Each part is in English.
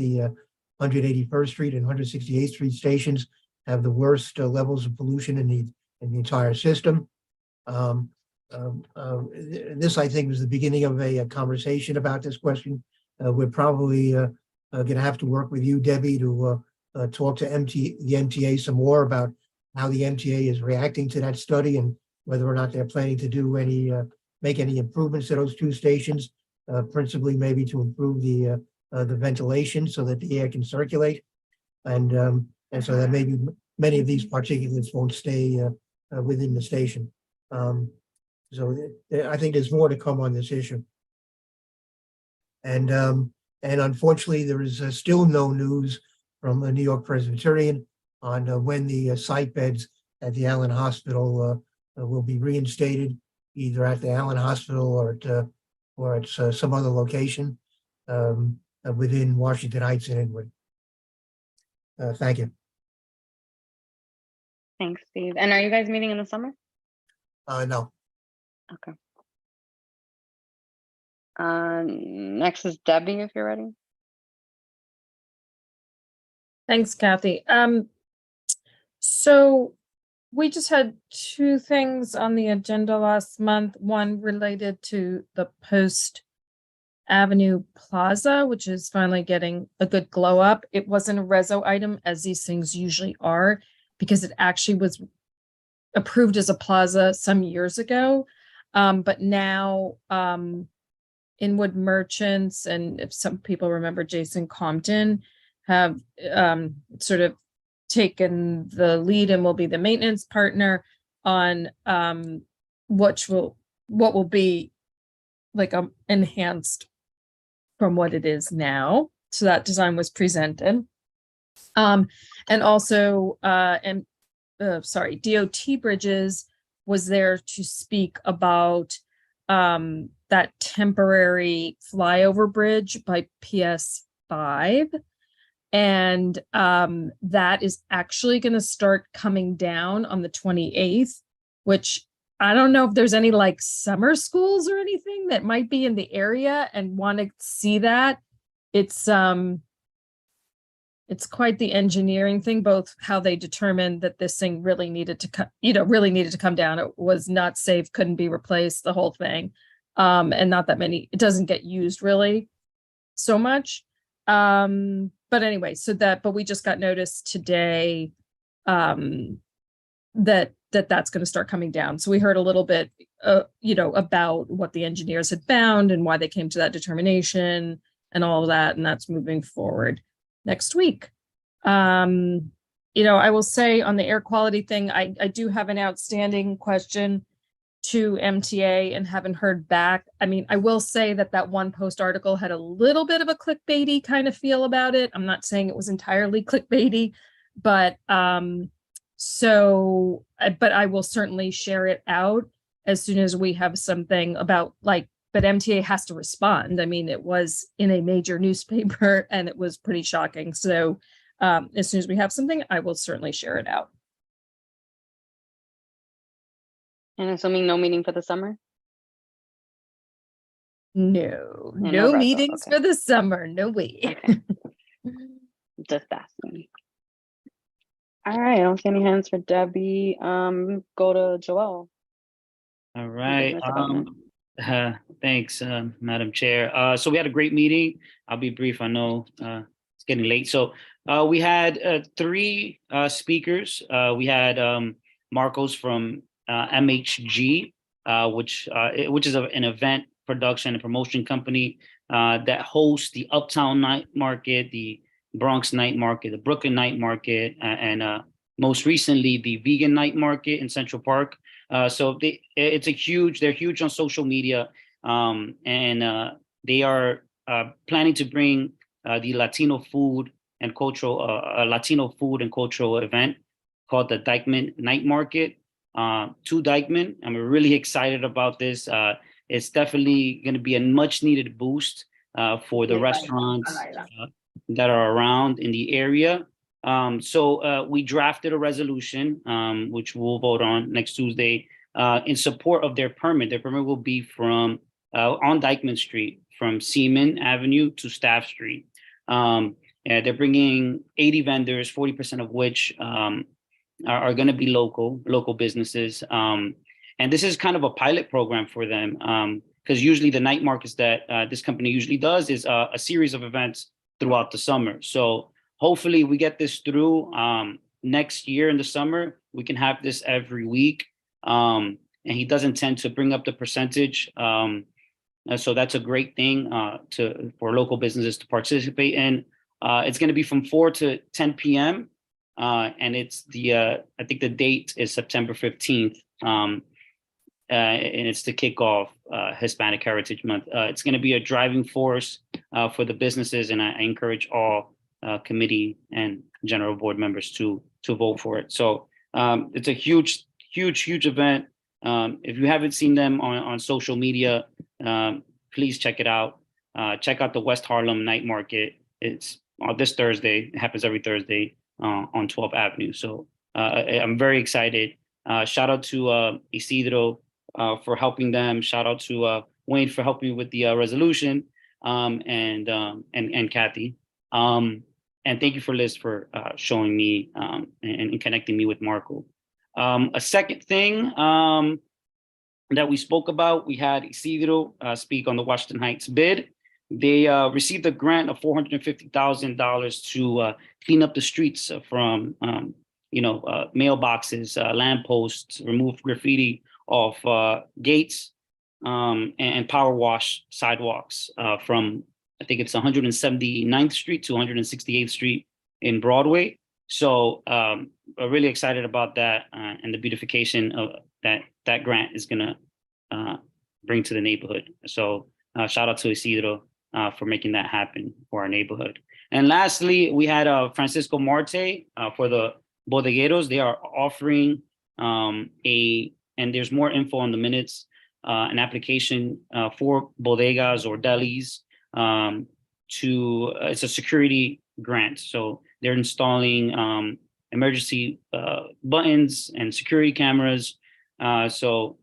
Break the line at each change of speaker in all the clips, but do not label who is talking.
the 181st Street and 168th Street stations have the worst levels of pollution in the entire system. This, I think, was the beginning of a conversation about this question. We're probably going to have to work with you, Debbie, to talk to the MTA some more about how the MTA is reacting to that study and whether or not they're planning to do make any improvements to those two stations, principally maybe to improve the ventilation so that the air can circulate, and so that maybe many of these particulates won't stay within the station. So I think there's more to come on this issue. And unfortunately, there is still no news from the New York Presbyterian on when the psych beds at the Allen Hospital will be reinstated, either at the Allen Hospital or at some other location within Washington Heights and Inwood. Thank you.
Thanks, Steve. And are you guys meeting in the summer?
No.
Okay. Next is Debbie, if you're ready.
Thanks, Kathy. So we just had two things on the agenda last month. One related to the Post Avenue Plaza, which is finally getting a good glow up. It wasn't a reso item, as these things usually are, because it actually was approved as a plaza some years ago. But now Inwood Merchants, and if some people remember Jason Compton, have sort of taken the lead and will be the maintenance partner on what will be like enhanced from what it is now. So that design was presented. And also DOT Bridges was there to speak about that temporary flyover bridge by PS 5. And that is actually going to start coming down on the 28th, which I don't know if there's any like summer schools or anything that might be in the area and want to see that. It's quite the engineering thing, both how they determined that this thing really needed to come down. It was not safe, couldn't be replaced, the whole thing. And not that many, it doesn't get used really so much. But anyway, but we just got notice today that that's going to start coming down. So we heard a little bit, about what the engineers had found and why they came to that determination and all of that. And that's moving forward next week. I will say on the air quality thing, I do have an outstanding question to MTA and haven't heard back. I mean, I will say that one Post article had a little bit of a clickbaity kind of feel about it. I'm not saying it was entirely clickbaity, but but I will certainly share it out as soon as we have something about but MTA has to respond. I mean, it was in a major newspaper and it was pretty shocking. So as soon as we have something, I will certainly share it out.
And assuming no meeting for the summer?
No
no
meetings for the summer. No way.
Okay. Just asking. All right, I don't see any hands for Debbie. Go to Joel.
All right. Thanks, Madam Chair. So we had a great meeting. I'll be brief. I know it's getting late. So we had three speakers. We had Marcos from MHG, which is an event production and promotion company that hosts the Uptown Night Market, the Bronx Night Market, the Brooklyn Night Market, and most recently the Vegan Night Market in Central Park. So they're huge on social media, and they are planning to bring the Latino food and cultural event called the Dyckman Night Market to Dyckman. I'm really excited about this. It's definitely going to be a much needed boost for the restaurants that are around in the area. So we drafted a resolution, which we'll vote on next Tuesday, in support of their permit. Their permit will be from on Dyckman Street, from Seaman Avenue to Staff Street. They're bringing 80 vendors, 40% of which are going to be local businesses. And this is kind of a pilot program for them, because usually the night markets that this company usually does is a series of events throughout the summer. So hopefully we get this through next year in the summer. We can have this every week. And he does intend to bring up the percentage. So that's a great thing for local businesses to participate in. It's going to be from 4 to 10 p.m. And it's I think the date is September 15th. And it's to kick off Hispanic Heritage Month. It's going to be a driving force for the businesses, and I encourage all committee and general board members to vote for it. So it's a huge event. If you haven't seen them on social media, please check it out. Check out the West Harlem Night Market. It's this Thursday. It happens every Thursday on 12th Avenue. So I'm very excited. Shout out to Isidro for helping them. Shout out to Wayne for helping me with the resolution, and Kathy. And thank you for Liz for showing me and connecting me with Marco. A second thing that we spoke about, we had Isidro speak on the Washington Heights bid. They received a grant of $450,000 to clean up the streets from, mailboxes, lampposts, remove graffiti off gates, and power wash sidewalks from, I think it's 179th Street to 168th Street in Broadway. So I'm really excited about that and the beautification of that grant is gonna bring to the neighborhood. So shout out to Isidro for making that happen for our neighborhood. And lastly, we had Francisco Marte for the bodegueros. They are offering and there's more info on the minutes, an application for bodegas or delis it's a security grant. So they're installing emergency buttons and security cameras. So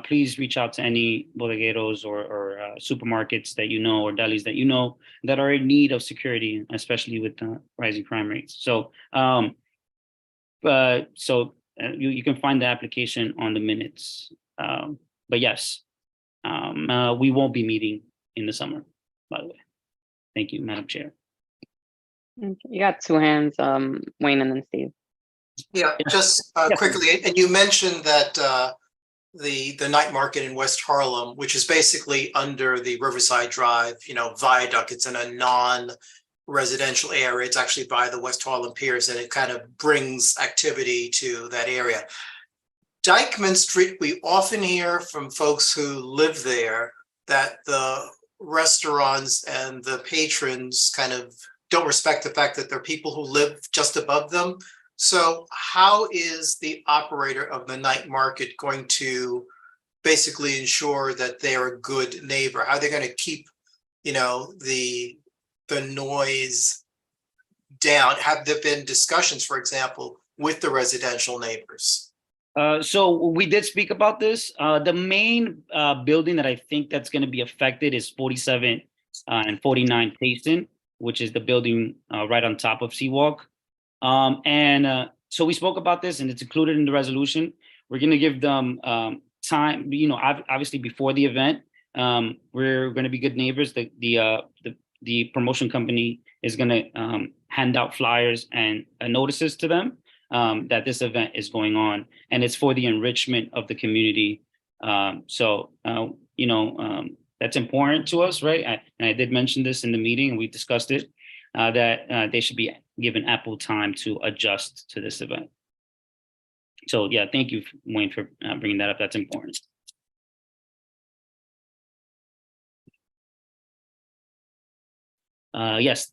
please reach out to any bodegueros or supermarkets that you know or delis that you know that are in need of security, especially with rising crime rates. So you can find the application on the minutes. But yes, we won't be meeting in the summer, by the way. Thank you, Madam Chair.
Okay, you got two hands, Wayne and then Steve.
Yeah, just quickly, and you mentioned that the night market in West Harlem, which is basically under the Riverside Drive, viaduct. It's in a non-residential area. It's actually by the West Harlem Piers, and it kind of brings activity to that area. Dyckman Street, we often hear from folks who live there that the restaurants and the patrons kind of don't respect the fact that there are people who live just above them. So how is the operator of the night market going to basically ensure that they're a good neighbor? How are they going to keep, the noise down? Have there been discussions, for example, with the residential neighbors?
So we did speak about this. The main building that I think that's going to be affected is 47 and 49 Payson, which is the building right on top of Seawalk. So we spoke about this, and it's included in the resolution. We're going to give them time, obviously before the event. We're going to be good neighbors. The promotion company is going to hand out flyers and notices to them that this event is going on, and it's for the enrichment of the community. That's important to us, right? And I did mention this in the meeting, and we discussed it, that they should be given ample time to adjust to this event. So yeah, thank you, Wayne, for bringing that up. That's important. Yes,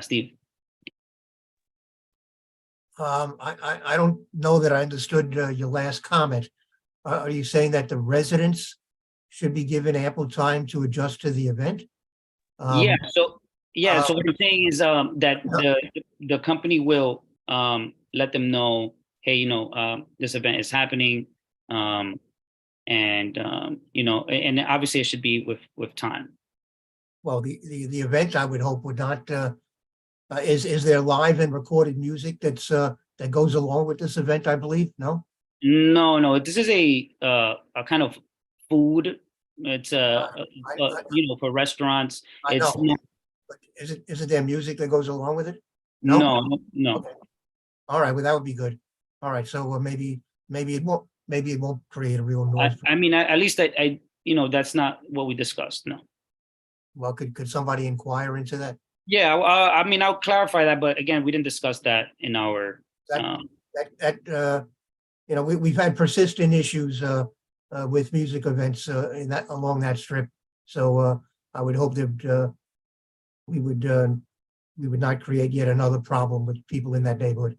Steve.
I don't know that I understood your last comment. Are you saying that the residents should be given ample time to adjust to the event?
So what I'm saying is that the company will let them know, hey, this event is happening, and obviously it should be with time.
Well, the event, I would hope, would not Is there live and recorded music that goes along with this event, I believe? No?
No. This is a kind of food. It's for restaurants.
I
It's
know. But is it there music that goes along with it?
no.
Okay. All right, well, that would be good. All right, so maybe it won't create a real noise.
I mean, at least I that's not what we discussed. No.
Well, could somebody inquire into that?
Yeah, I mean, I'll clarify that, but again, we didn't discuss that in our.
We've had persistent issues with music events along that strip. So I would hope that we would not create yet another problem with people in that neighborhood.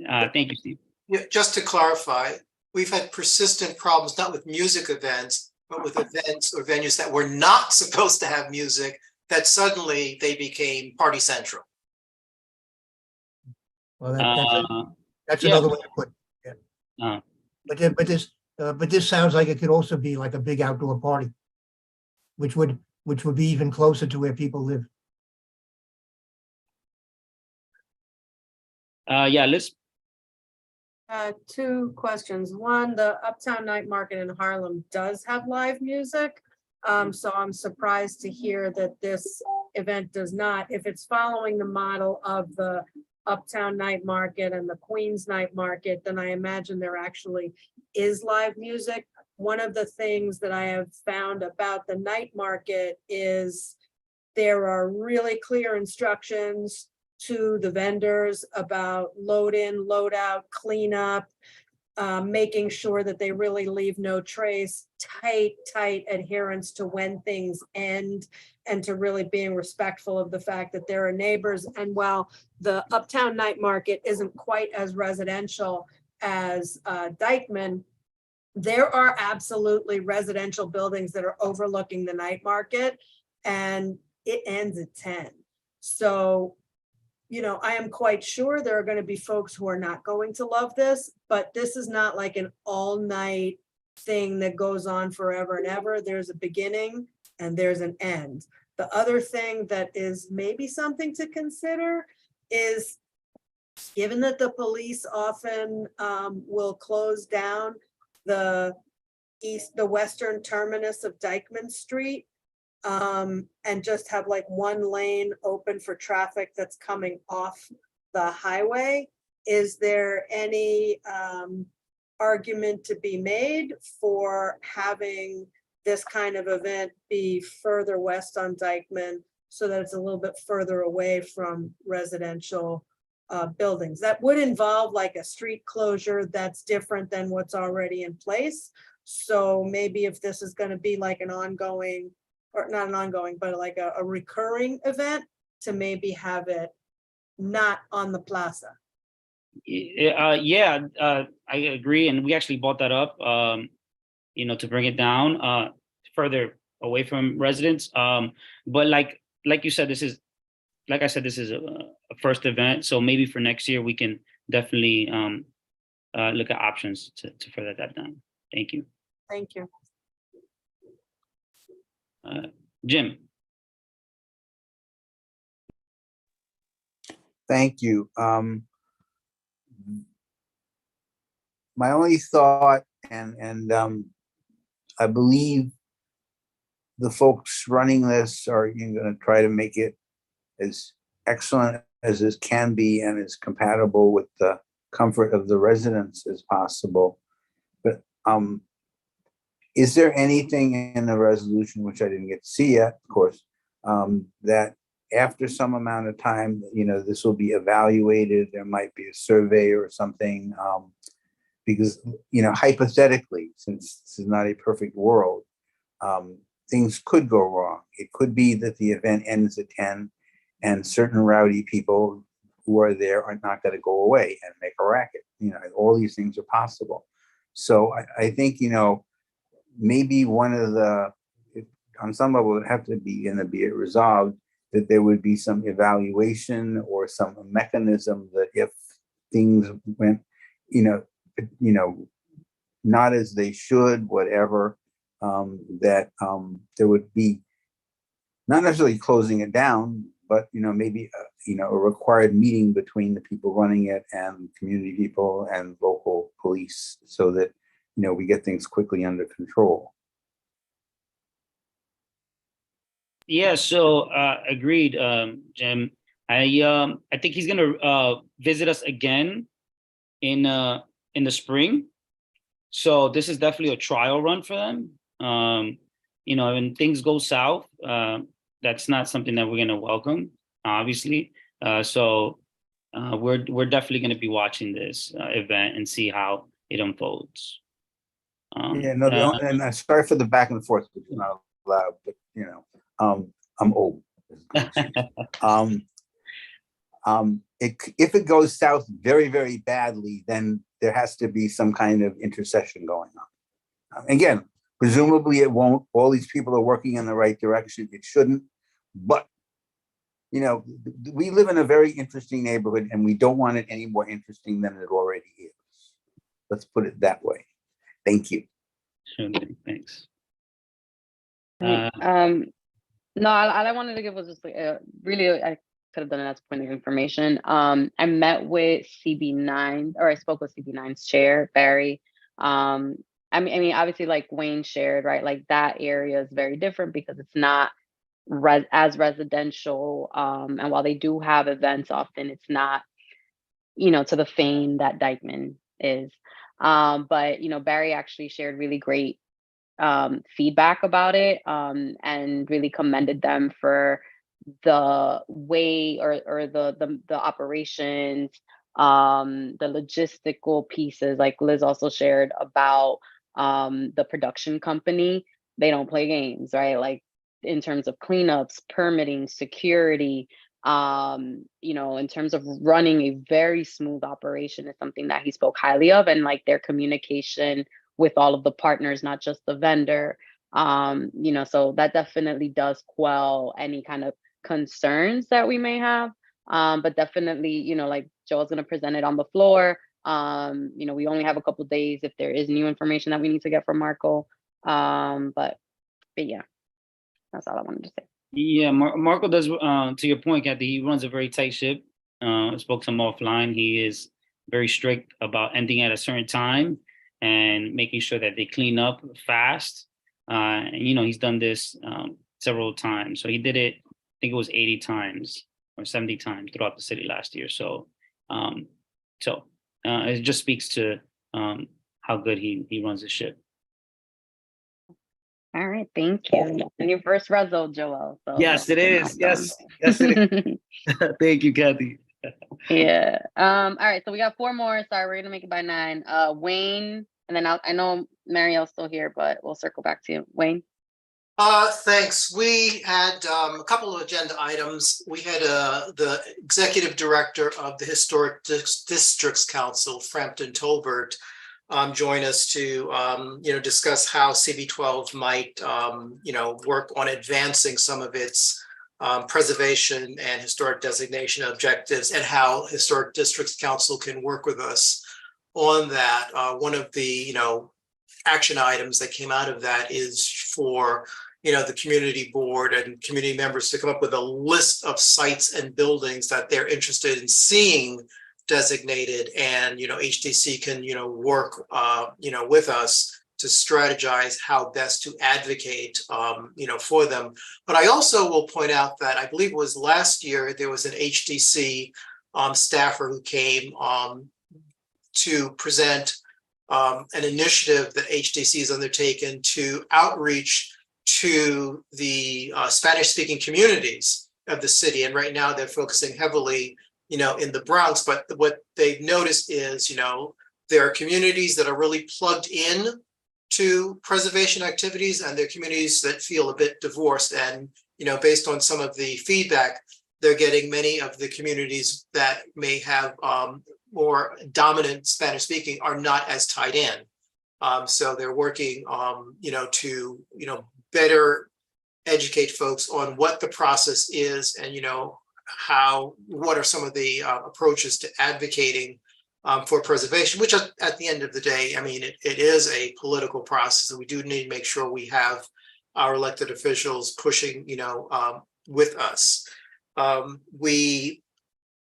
Thank you, Steve.
Yeah, just to clarify, we've had persistent problems, not with music events, but with events or venues that were not supposed to have music, that suddenly they became party central.
Well, that's
yeah.
another way to put it.
Uh,
But this sounds like it could also be like a big outdoor party, which would be even closer to where people live.
yeah, let's.
Two questions. One, the Uptown Night Market in Harlem does have live music. So I'm surprised to hear that this event does not. If it's following the model of the Uptown Night Market and the Queens Night Market, then I imagine there actually is live music. One of the things that I have found about the night market is there are really clear instructions to the vendors about load in, load out, cleanup, making sure that they really leave no trace, tight adherence to when things end, and to really being respectful of the fact that there are neighbors. And while the Uptown Night Market isn't quite as residential as Dykeman, there are absolutely residential buildings that are overlooking the night market, and it ends at 10. So, I am quite sure there are going to be folks who are not going to love this, but this is not like an all-night thing that goes on forever and ever. There's a beginning and there's an end. The other thing that is maybe something to consider is, given that the police often will close down the western terminus of Dykeman Street, and just have like one lane open for traffic that's coming off the highway. Is there any argument to be made for having this kind of event be further west on Dykeman so that it's a little bit further away from residential buildings? That would involve like a street closure that's different than what's already in place. So maybe if this is going to be like an ongoing, or not an ongoing, but like a recurring event, to maybe have it not on the plaza.
I agree, and we actually brought that up, to bring it down further away from residents. But like you said, this is a first event, so maybe for next year we can definitely look at options to further that down. Thank you.
Thank you.
Jim.
Thank you. My only thought, and I believe the folks running this are going to try to make it as excellent as it can be and as compatible with the comfort of the residents as possible. But is there anything in the resolution, which I didn't get to see yet, of course, that after some amount of time, this will be evaluated? There might be a survey or something, because, hypothetically, since this is not a perfect world, things could go wrong. It could be that the event ends at 10 and certain rowdy people who are there are not going to go away and make a racket. All these things are possible. So I think, maybe one of the, on some level, it would have to be resolved that there would be some evaluation or some mechanism that if things went, not as they should, whatever, that there would be not necessarily closing it down, but maybe a required meeting between the people running it and community people and local police, so that we get things quickly under control.
Yeah, so agreed, Jim. I think he's gonna visit us again in the spring. So this is definitely a trial run for them. When things go south, that's not something that we're gonna welcome, obviously. So we're definitely gonna be watching this event and see how it unfolds.
And I'm sorry for the back and forth, which is not allowed, but I'm old. If it goes south very, very badly, then there has to be some kind of intercession going on. Again, presumably it won't. All these people are working in the right direction. It shouldn't. But, we live in a very interesting neighborhood, and we don't want it any more interesting than it already is. Let's put it that way. Thank you.
Sure, thanks.
Right. No, all I wanted to give was just really, I could have done it as a point of information. I met with CB9, or I spoke with CB9's chair, Barry. I mean, obviously, like Wayne shared, right? Like that area is very different because it's not as residential. And while they do have events, often it's not, to the fame that Dykeman is. But Barry actually shared really great feedback about it, and really commended them for the way or the operations, the logistical pieces. Like Liz also shared about the production company. They don't play games, right? Like in terms of cleanups, permitting, security, in terms of running a very smooth operation is something that he spoke highly of, and like their communication with all of the partners, not just the vendor. So that definitely does quell any kind of concerns that we may have. But definitely, like Joel's gonna present it on the floor. We only have a couple of days if there is new information that we need to get from Marco. But yeah, that's all I wanted to say.
Yeah, Marco does, to your point, Kathy, he runs a very tight ship. I spoke to him offline. He is very strict about ending at a certain time and making sure that they clean up fast. And he's done this several times. So he did it, I think it was 80 times or 70 times throughout the city last year. So it just speaks to how good he runs the ship.
All right, thank you. And your first result, Joel. So
Yes, it is. Yes, it is. Thank you, Kathy.
Yeah. All right. So we got 4 more. Sorry, we're gonna make it by 9. Wayne, and then I know Marielle's still here, but we'll circle back to you. Wayne.
Thanks. We had a couple of agenda items. We had the executive director of the Historic Districts Council, Frampton Tolbert, join us to discuss how CB12 might work on advancing some of its preservation and historic designation objectives, and how Historic Districts Council can work with us on that. One of the action items that came out of that is for the community board and community members to come up with a list of sites and buildings that they're interested in seeing designated, and HDC can work with us to strategize how best to advocate for them. But I also will point out that I believe it was last year there was an HDC staffer who came to present an initiative that HDC has undertaken to outreach to the Spanish-speaking communities of the city. And right now they're focusing heavily in the Bronx, but what they've noticed is, there are communities that are really plugged in to preservation activities, and there are communities that feel a bit divorced. And, based on some of the feedback, they're getting many of the communities that may have more dominant Spanish speaking are not as tied in. So they're working, to, better educate folks on what the process is, and, what are some of the approaches to advocating for preservation, which at the end of the day, I mean, it is a political process, and we do need to make sure we have our elected officials pushing, with us. We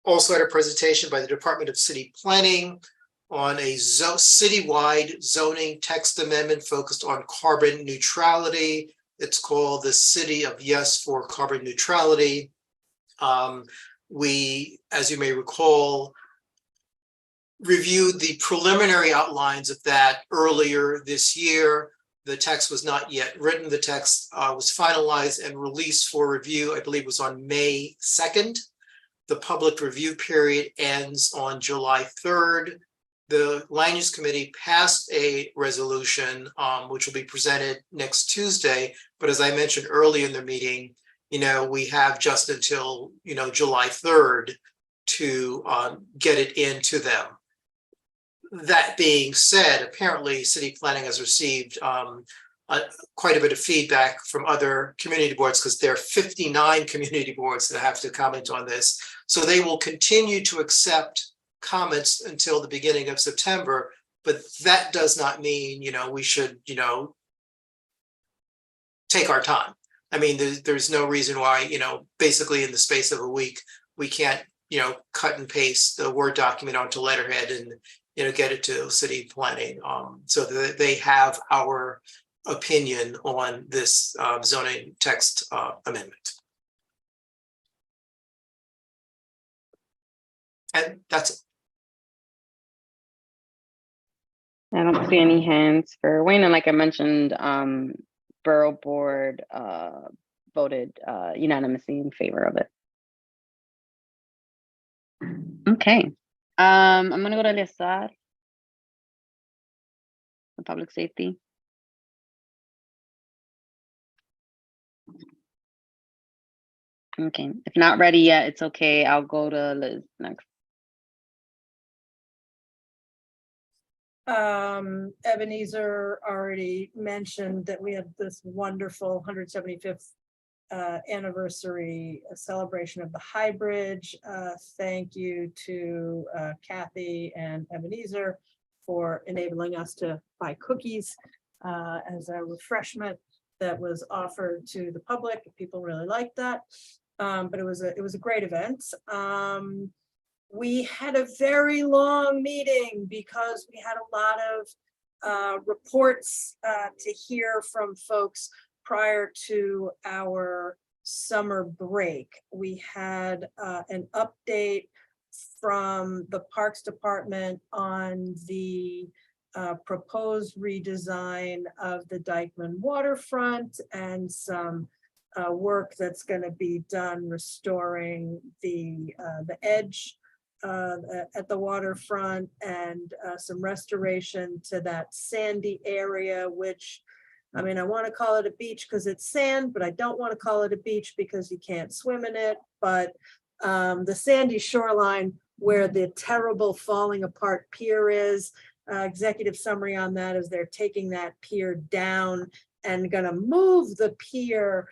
also had a presentation by the Department of City Planning on a citywide zoning text amendment focused on carbon neutrality. It's called the City of Yes for Carbon Neutrality. We, as you may recall, reviewed the preliminary outlines of that earlier this year. The text was not yet written. The text was finalized and released for review, I believe was on May 2nd. The public review period ends on July 3rd. The Land Use Committee passed a resolution, which will be presented next Tuesday. But as I mentioned early in the meeting, we have just until, July 3rd to get it into them. That being said, apparently city planning has received quite a bit of feedback from other community boards, because there are 59 community boards that have to comment on this. So they will continue to accept comments until the beginning of September, but that does not mean, we should, take our time. I mean, there's no reason why, basically in the space of a week, we can't, cut and paste the Word document onto letterhead and, get it to city planning, so that they have our opinion on this zoning text amendment. And that's it.
I don't see any hands for Wayne, and like I mentioned, Borough Board voted unanimously in favor of it. Okay, I'm gonna go to Lesar, the public safety. Okay, if not ready yet, it's okay. I'll go to Liz next.
Ebenezer already mentioned that we had this wonderful 175th anniversary celebration of the High Bridge. Thank you to Kathy and Ebenezer for enabling us to buy cookies as a refreshment that was offered to the public. People really liked that, but it was a great event. We had a very long meeting because we had a lot of reports to hear from folks prior to our summer break. We had an update from the Parks Department on the proposed redesign of the Dykeman waterfront and some work that's going to be done restoring the edge at the waterfront, and some restoration to that sandy area, which, I mean, I want to call it a beach because it's sand, but I don't want to call it a beach because you can't swim in it. But the sandy shoreline where the terrible falling apart pier is, executive summary on that is they're taking that pier down and going to move the pier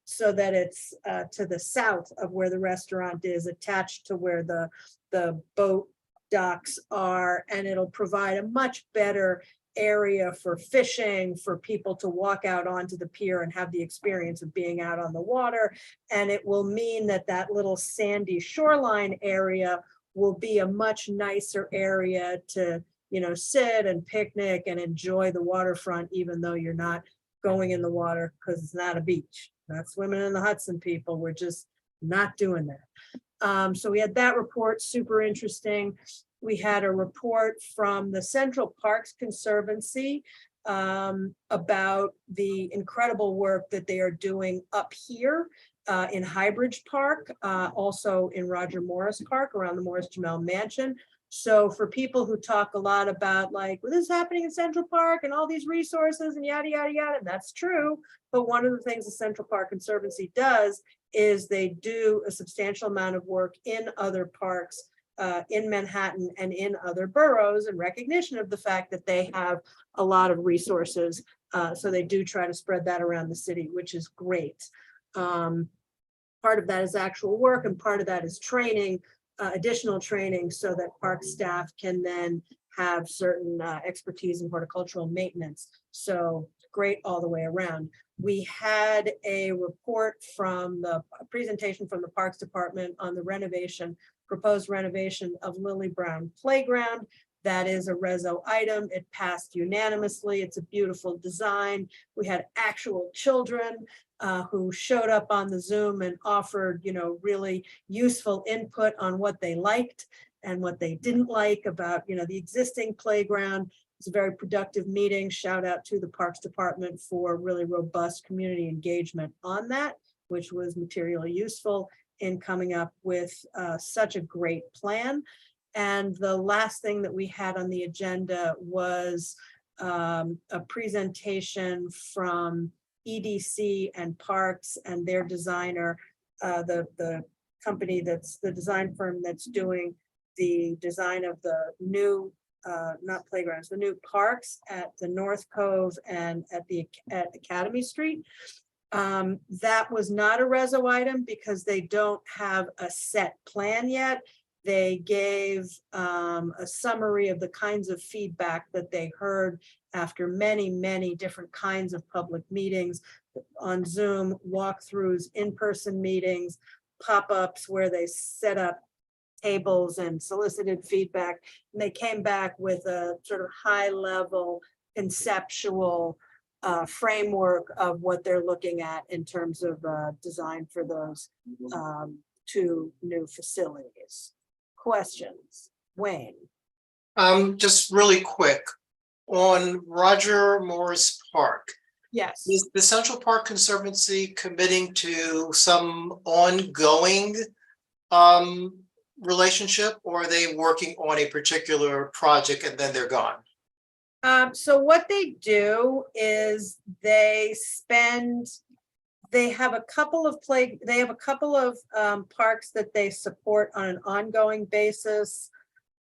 so that it's to the south of where the restaurant is, attached to where the boat docks are, and it'll provide a much better area for fishing, for people to walk out onto the pier and have the experience of being out on the water. And it will mean that that little sandy shoreline area will be a much nicer area to, sit and picnic and enjoy the waterfront, even though you're not going in the water, because it's not a beach. Not swimming in the Hudson, people. We're just not doing that. So we had that report, super interesting. We had a report from the Central Parks Conservancy about the incredible work that they are doing up here in Highbridge Park, also in Roger Morris Park around the Morris Jamel Mansion. So for people who talk a lot about like, well, this is happening in Central Park and all these resources and yada, yada, yada, and that's true. But one of the things the Central Park Conservancy does is they do a substantial amount of work in other parks in Manhattan and in other boroughs, in recognition of the fact that they have a lot of resources. So they do try to spread that around the city, which is great. Part of that is actual work, and part of that is training, additional training, so that park staff can then have certain expertise in horticultural maintenance. So great all the way around. We had a report from a presentation from the Parks Department on the proposed renovation of Lily Brown Playground. That is a reso item. It passed unanimously. It's a beautiful design. We had actual children who showed up on the Zoom and offered, really useful input on what they liked and what they didn't like about, the existing playground. It's a very productive meeting. Shout out to the Parks Department for really robust community engagement on that, which was materially useful in coming up with such a great plan. And the last thing that we had on the agenda was a presentation from EDC and Parks and their designer, the company that's the design firm that's doing the design of the new not playgrounds, the new parks at the North Cove and at Academy Street. That was not a reso item because they don't have a set plan yet. They gave a summary of the kinds of feedback that they heard after many, many different kinds of public meetings on Zoom, walkthroughs, in-person meetings, pop-ups where they set up tables and solicited feedback. And they came back with a sort of high-level conceptual framework of what they're looking at in terms of design for those two new facilities. Questions? Wayne?
Just really quick, on Roger Morris Park,
Yes.
is the Central Park Conservancy committing to some ongoing relationship, or are they working on a particular project and then they're gone?
So what they do is they have a couple of parks that they support on an ongoing basis.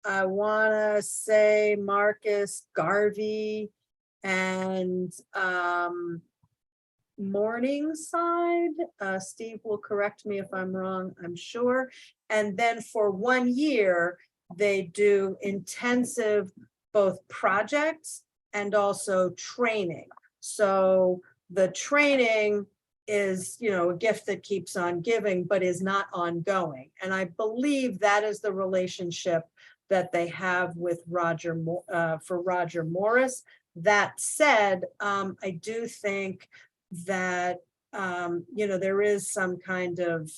I want to say Marcus Garvey and Morningside. Steve will correct me if I'm wrong, I'm sure. And then for 1 year, they do intensive both projects and also training. So the training is, a gift that keeps on giving, but is not ongoing. And I believe that is the relationship that they have with Roger Morris. That said, I do think that, there is some kind of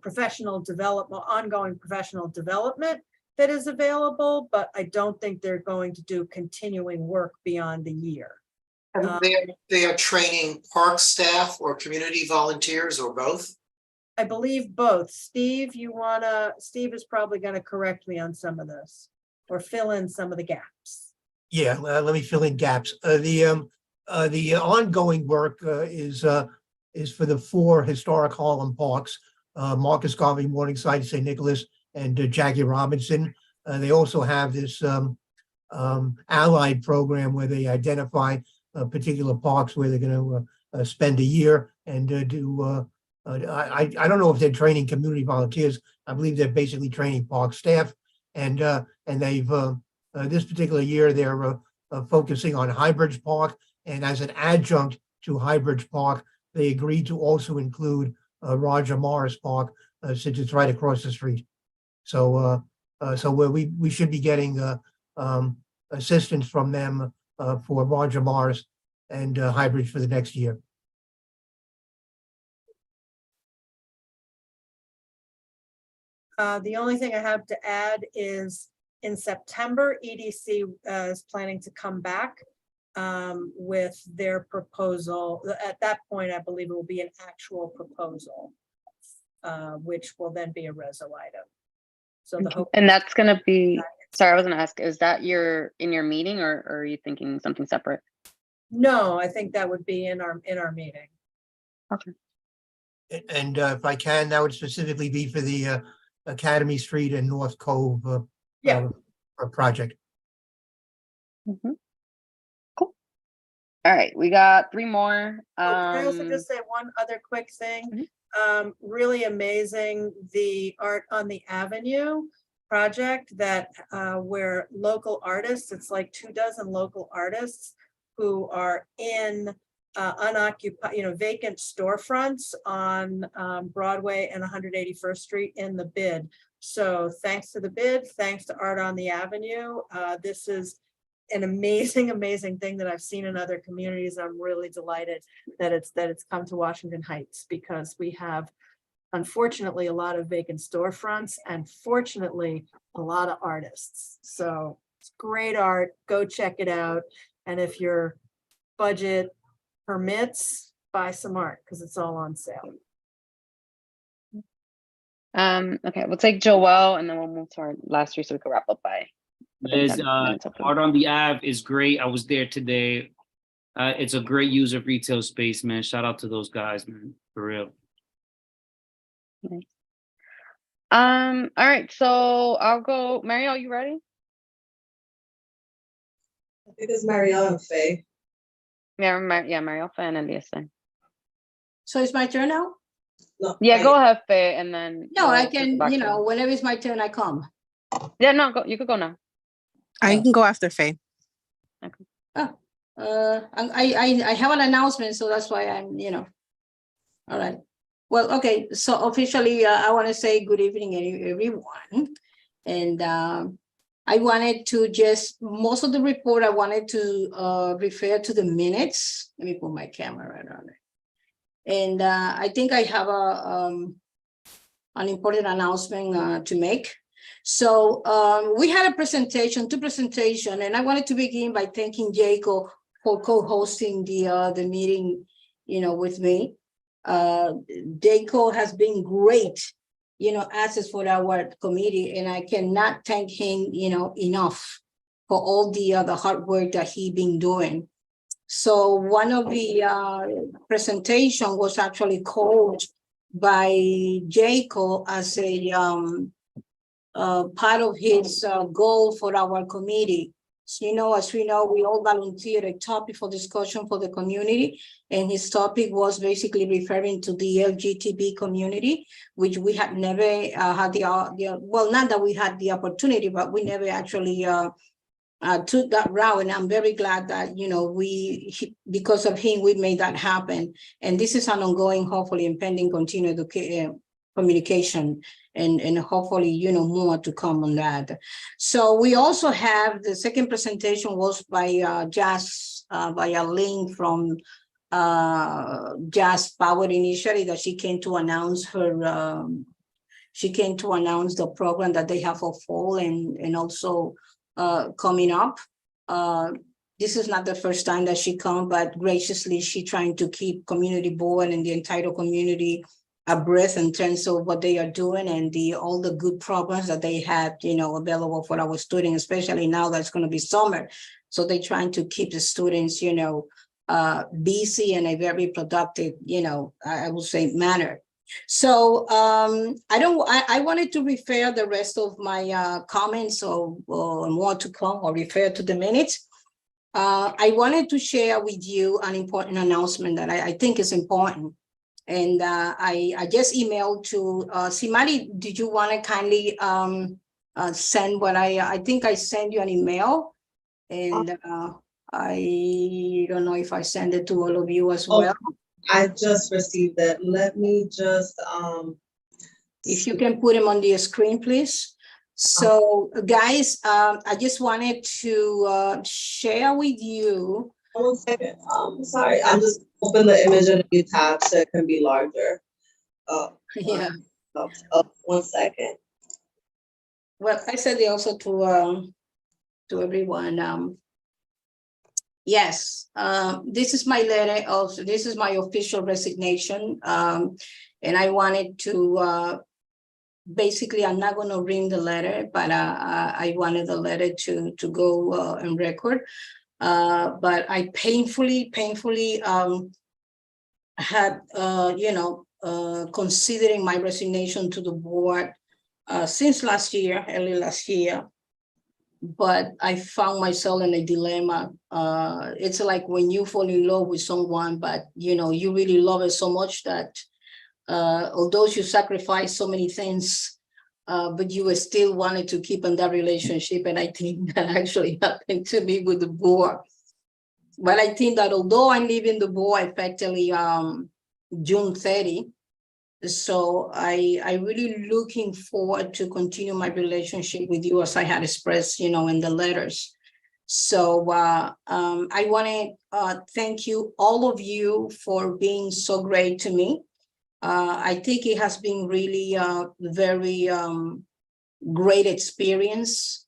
professional development, ongoing professional development that is available, but I don't think they're going to do continuing work beyond the year.
And they are training park staff or community volunteers or both?
I believe both. Steve, Steve is probably gonna correct me on some of this or fill in some of the gaps.
Yeah, let me fill in gaps. The ongoing work is for the 4 historic Harlem parks, Marcus Garvey, Morningside, St. Nicholas, and Jackie Robinson. They also have this allied program where they identify particular parks where they're going to spend a year and do. I don't know if they're training community volunteers. I believe they're basically training park staff, and they've this particular year they're focusing on Highbridge Park, and as an adjunct to Highbridge Park, they agreed to also include Roger Morris Park since it's right across the street. So we should be getting assistance from them for Roger Morris and Highbridge for the next year.
The only thing I have to add is in September, EDC is planning to come back with their proposal. At that point, I believe it will be an actual proposal, which will then be a reso item. So the hope.
And that's going to be, sorry, I was going to ask, is that in your meeting or are you thinking something separate?
No, I think that would be in our meeting.
Okay.
And if I can, that would specifically be for the Academy Street and North Cove project.
Mm-hmm. Cool. All right, we got 3 more.
Can I also just say one other quick thing?
Mm-hmm.
Really amazing, the Art on the Avenue project that where local artists, it's like 24 local artists who are in unoccupied, vacant storefronts on Broadway and 181st Street in the bid. So thanks to the bid, thanks to Art on the Avenue, this is an amazing, amazing thing that I've seen in other communities. I'm really delighted that it's come to Washington Heights, because we have, unfortunately, a lot of vacant storefronts and fortunately a lot of artists. So it's great art. Go check it out. And if your budget permits, buy some art because it's all on sale.
Okay, we'll take Joelle and then we'll move to our last three so we can wrap up by.
Liz,
10 minutes, hopefully.
Art on the Ave is great. I was there today. It's a great use of retail space, man. Shout out to those guys, man, for real.
Nice. All right, so I'll go. Marielle, you ready?
I think it's Marielle and Faye.
Yeah, Marielle, Faye, and Elisa.
So it's my turn now?
No,
Yeah, go ahead, Faye, and then.
No,
we'll
I
circle
can,
back to you.
whenever it's my turn, I come.
Yeah, no, go. You could go now.
I can go after Faye.
I have an announcement, so that's why I'm, all right. Well, okay, so officially, I want to say good evening, everyone. And I wanted to most of the report, I wanted to refer to the minutes. Let me put my camera right on it. And I think I have an important announcement to make. So we had two presentations, and I wanted to begin by thanking Jacob for co-hosting the meeting, with me. Jacob has been great, access for our committee, and I cannot thank him, enough for all the hard work that he been doing. So one of the presentation was actually called by Jacob as a part of his goal for our committee. So, as we know, we all volunteered a topic for discussion for the community, and his topic was basically referring to the LGBT community, which we had never had well, not that we had the opportunity, but we never actually took that route. And I'm very glad that, because of him, we made that happen. And this is an ongoing, hopefully, and pending continued communication. And hopefully, more to come on that. So we also have the second presentation was by Jazz, by a link from Jazz Power Initiative, that she came to announce the program that they have for fall and also coming up. This is not the first time that she come, but graciously she trying to keep community board and the entire community abreast in terms of what they are doing and all the good programs that they have, available for our students, especially now that's going to be summer. So they're trying to keep the students, busy and a very productive, I would say manner. So I wanted to refer the rest of my comments or more to come or refer to the minutes. I wanted to share with you an important announcement that I think is important. And I just emailed to Simari. Did you want to kindly send what I think I sent you an email, and I don't know if I send it to all of you as well.
I just received that. Let me just
if you can put them on the screen, please. So guys, I just wanted to share with you.
1 second. Sorry, I'm just open the image in a new tab so it can be larger.
Yeah.
1 second.
Well, I said it also to everyone. Yes, this is my letter this is my official resignation. And I wanted to basically, I'm not going to read the letter, but I wanted the letter to go on record. But I painfully had, considering my resignation to the board since early last year. But I found myself in a dilemma. It's like when you fall in love with someone, but you really love it so much that although you sacrifice so many things, but you still wanted to keep in that relationship. And I think that actually happened to me with the board. Well, I think that although I'm leaving the board effectively June 30, so I really looking forward to continue my relationship with you as I had expressed, in the letters. So I want to thank you, all of you, for being so great to me. I think it has been really a very great experience.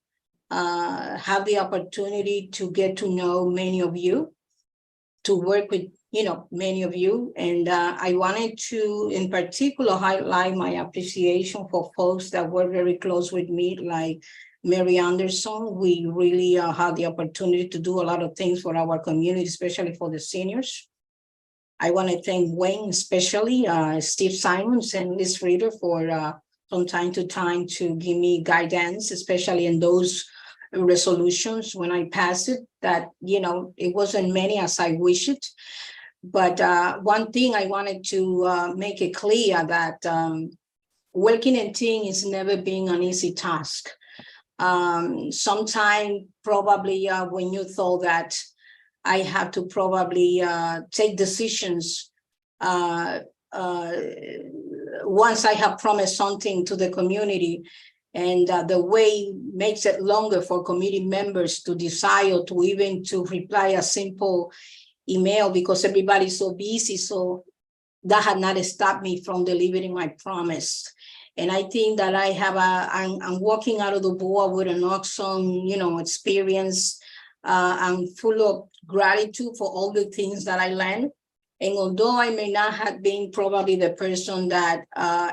Have the opportunity to get to know many of you, to work with many of you, and I wanted to in particular highlight my appreciation for folks that were very close with me, like Mary Anderson. We really had the opportunity to do a lot of things for our community, especially for the seniors. I want to thank Wayne, especially Steve Simons and Liz Reader for from time to time to give me guidance, especially in those resolutions when I passed it, that it wasn't many as I wish it. But one thing I wanted to make it clear that working in team is never been an easy task. Sometimes probably when you thought that I have to probably take decisions once I have promised something to the community, and the way makes it longer for committee members to decide or to even to reply a simple email because everybody's so busy. So that had not stopped me from delivering my promise. And I think that I have I'm walking out of the board with an awesome, experience. I'm full of gratitude for all the things that I learned. And although I may not have been probably the person that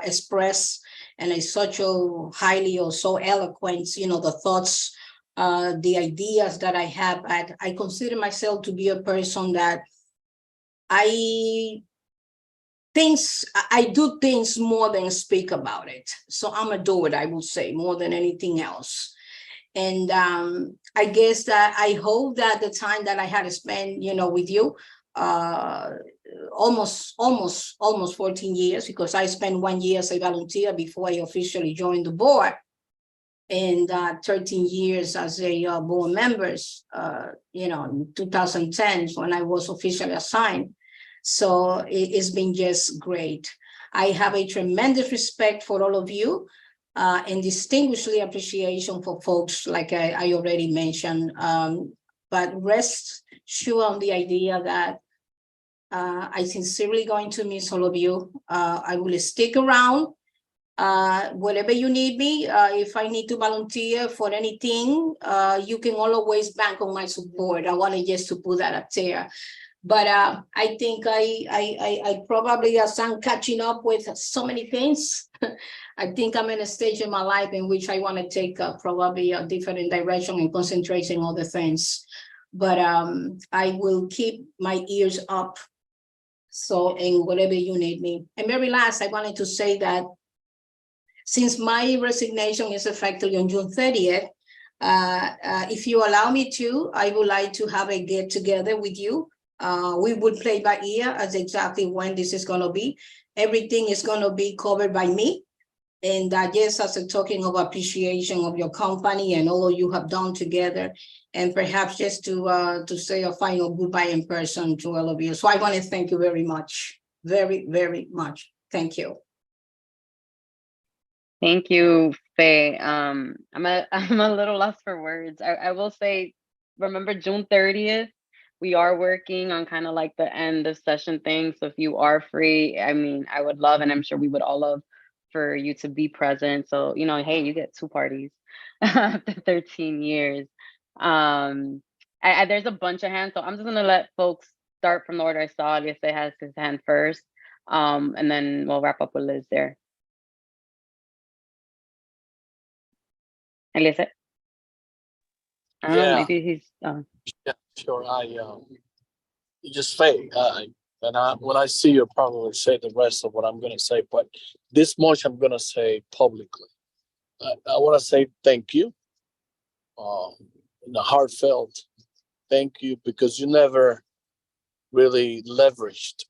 expressed and is such a highly or so eloquent, the thoughts, the ideas that I have, I consider myself to be a person that I do things more than speak about it. So I'm a doer, I would say, more than anything else. And I guess that I hope that the time that I had spent, with you, almost 14 years, because I spent 1 year as a volunteer before I officially joined the board, and 13 years as a board members, in 2010 when I was officially assigned. So it's been just great. I have a tremendous respect for all of you, and distinguishedly appreciation for folks like I already mentioned. But rest sure on the idea that I sincerely going to miss all of you. I will stick around. Wherever you need me, if I need to volunteer for anything, you can always bank on my support. I wanted just to put that up there. But I think I probably, as I'm catching up with so many things, I think I'm in a stage in my life in which I want to take probably a different direction and concentration on other things. But I will keep my ears up. So, and whatever you need me. And very last, I wanted to say that since my resignation is effective on June 30th, if you allow me to, I would like to have a get together with you. We would play by ear as exactly when this is going to be. Everything is going to be covered by me. And just as a token of appreciation of your company and all you have done together, and perhaps just to say a final goodbye in person to all of you. So I want to thank you very much, very, very much. Thank you.
Thank you, Faye. I'm a little lost for words. I will say, remember June 30th, we are working on kind of like the end of session thing. So if you are free, I mean, I would love, and I'm sure we would all love for you to be present. So, hey, you get 2 parties after 13 years. There's a bunch of hands, so I'm just gonna let folks start from the order I saw. Eliezer has his hand first, and then we'll wrap up with Liz there. Eliezer? I don't know, maybe he's
Yeah, sure. Just Faye. When I see you, I'll probably say the rest of what I'm going to say, but this much I'm going to say publicly. I want to say thank you, in a heartfelt thank you, because you never really leveraged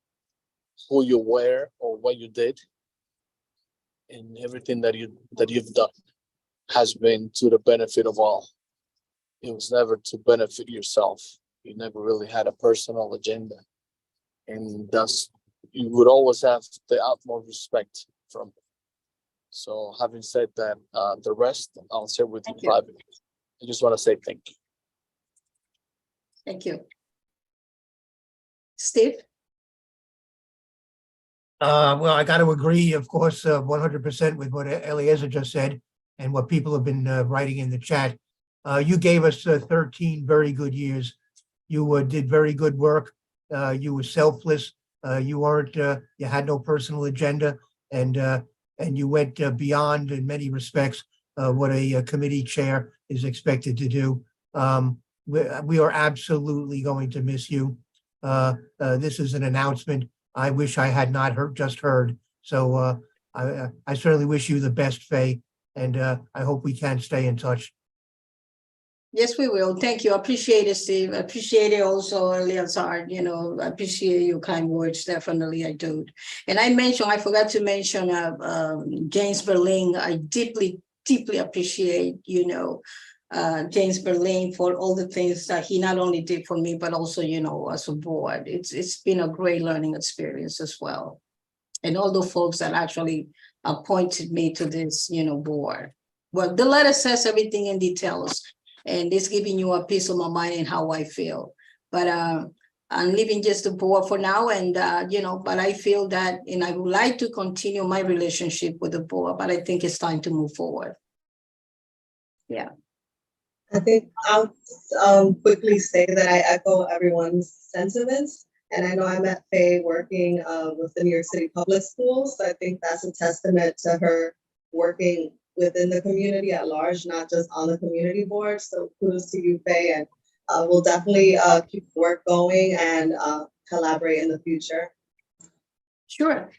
who you were or what you did, and everything that you've done has been to the benefit of all. It was never to benefit yourself. You never really had a personal agenda. And thus, you would always have the utmost respect from me. So having said that, the rest I'll share with you privately. I just want to say thank you.
Thank you. Steve?
Well, I got to agree, of course, 100% with what Eliezer just said and what people have been writing in the chat. You gave us 13 very good years. You did very good work. You were selfless. You weren't. You had no personal agenda, and you went beyond in many respects what a committee chair is expected to do. We are absolutely going to miss you. This is an announcement I wish I had not just heard. So I certainly wish you the best, Faye, and I hope we can stay in touch.
Yes, we will. Thank you. Appreciate it, Steve. Appreciate it also, Eleazar. You know, appreciate your kind words. Definitely, I do. And I forgot to mention James Berlin. I deeply appreciate, James Berlin for all the things that he not only did for me, but also, as a board. It's been a great learning experience as well. And all the folks that actually appointed me to this, board. Well, the letter says everything in details. And it's giving you a piece of my mind and how I feel. But I'm leaving just the board for now. And, but I feel that, and I would like to continue my relationship with the board, but I think it's time to move forward. Yeah.
I think I'll quickly say that I echo everyone's sentiments. And I know I met Faye working with the New York City Public Schools. So I think that's a testament to her working within the community at large, not just on the community board. So kudos to you, Faye, and we'll definitely keep the work going and collaborate in the future.
Sure.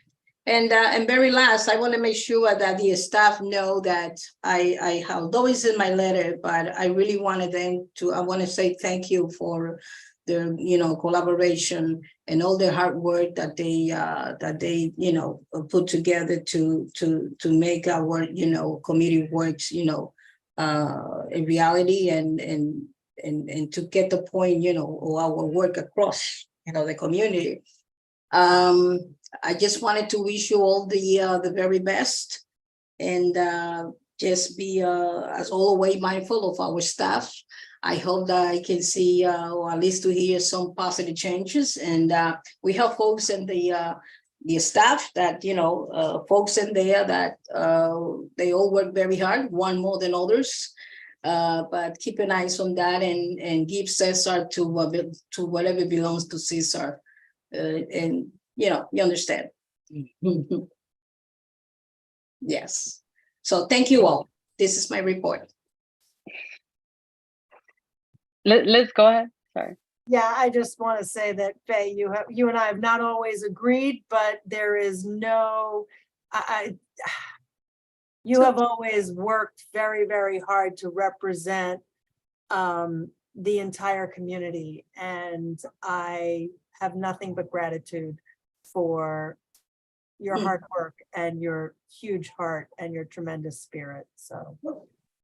And very last, I want to make sure that the staff know that I have, though it's in my letter, but I really wanted them to, I want to say thank you for their, collaboration and all the hard work that they put together to make our, committee works, a reality and to get the point, of our work across, the community. I just wanted to wish you all the very best and just be as always mindful of our staff. I hope that I can see or at least to hear some positive changes. And we have folks in the staff that, folks in there that they all work very hard, one more than others. But keep an eye on that and give Cesar to whatever belongs to Cesar. And, you understand. Yes. So thank you all. This is my report.
Liz, go ahead. Sorry.
Yeah, I just want to say that, Faye, you and I have not always agreed, but there is no, you have always worked very, very hard to represent the entire community. And I have nothing but gratitude for your hard work and your huge heart and your tremendous spirit. So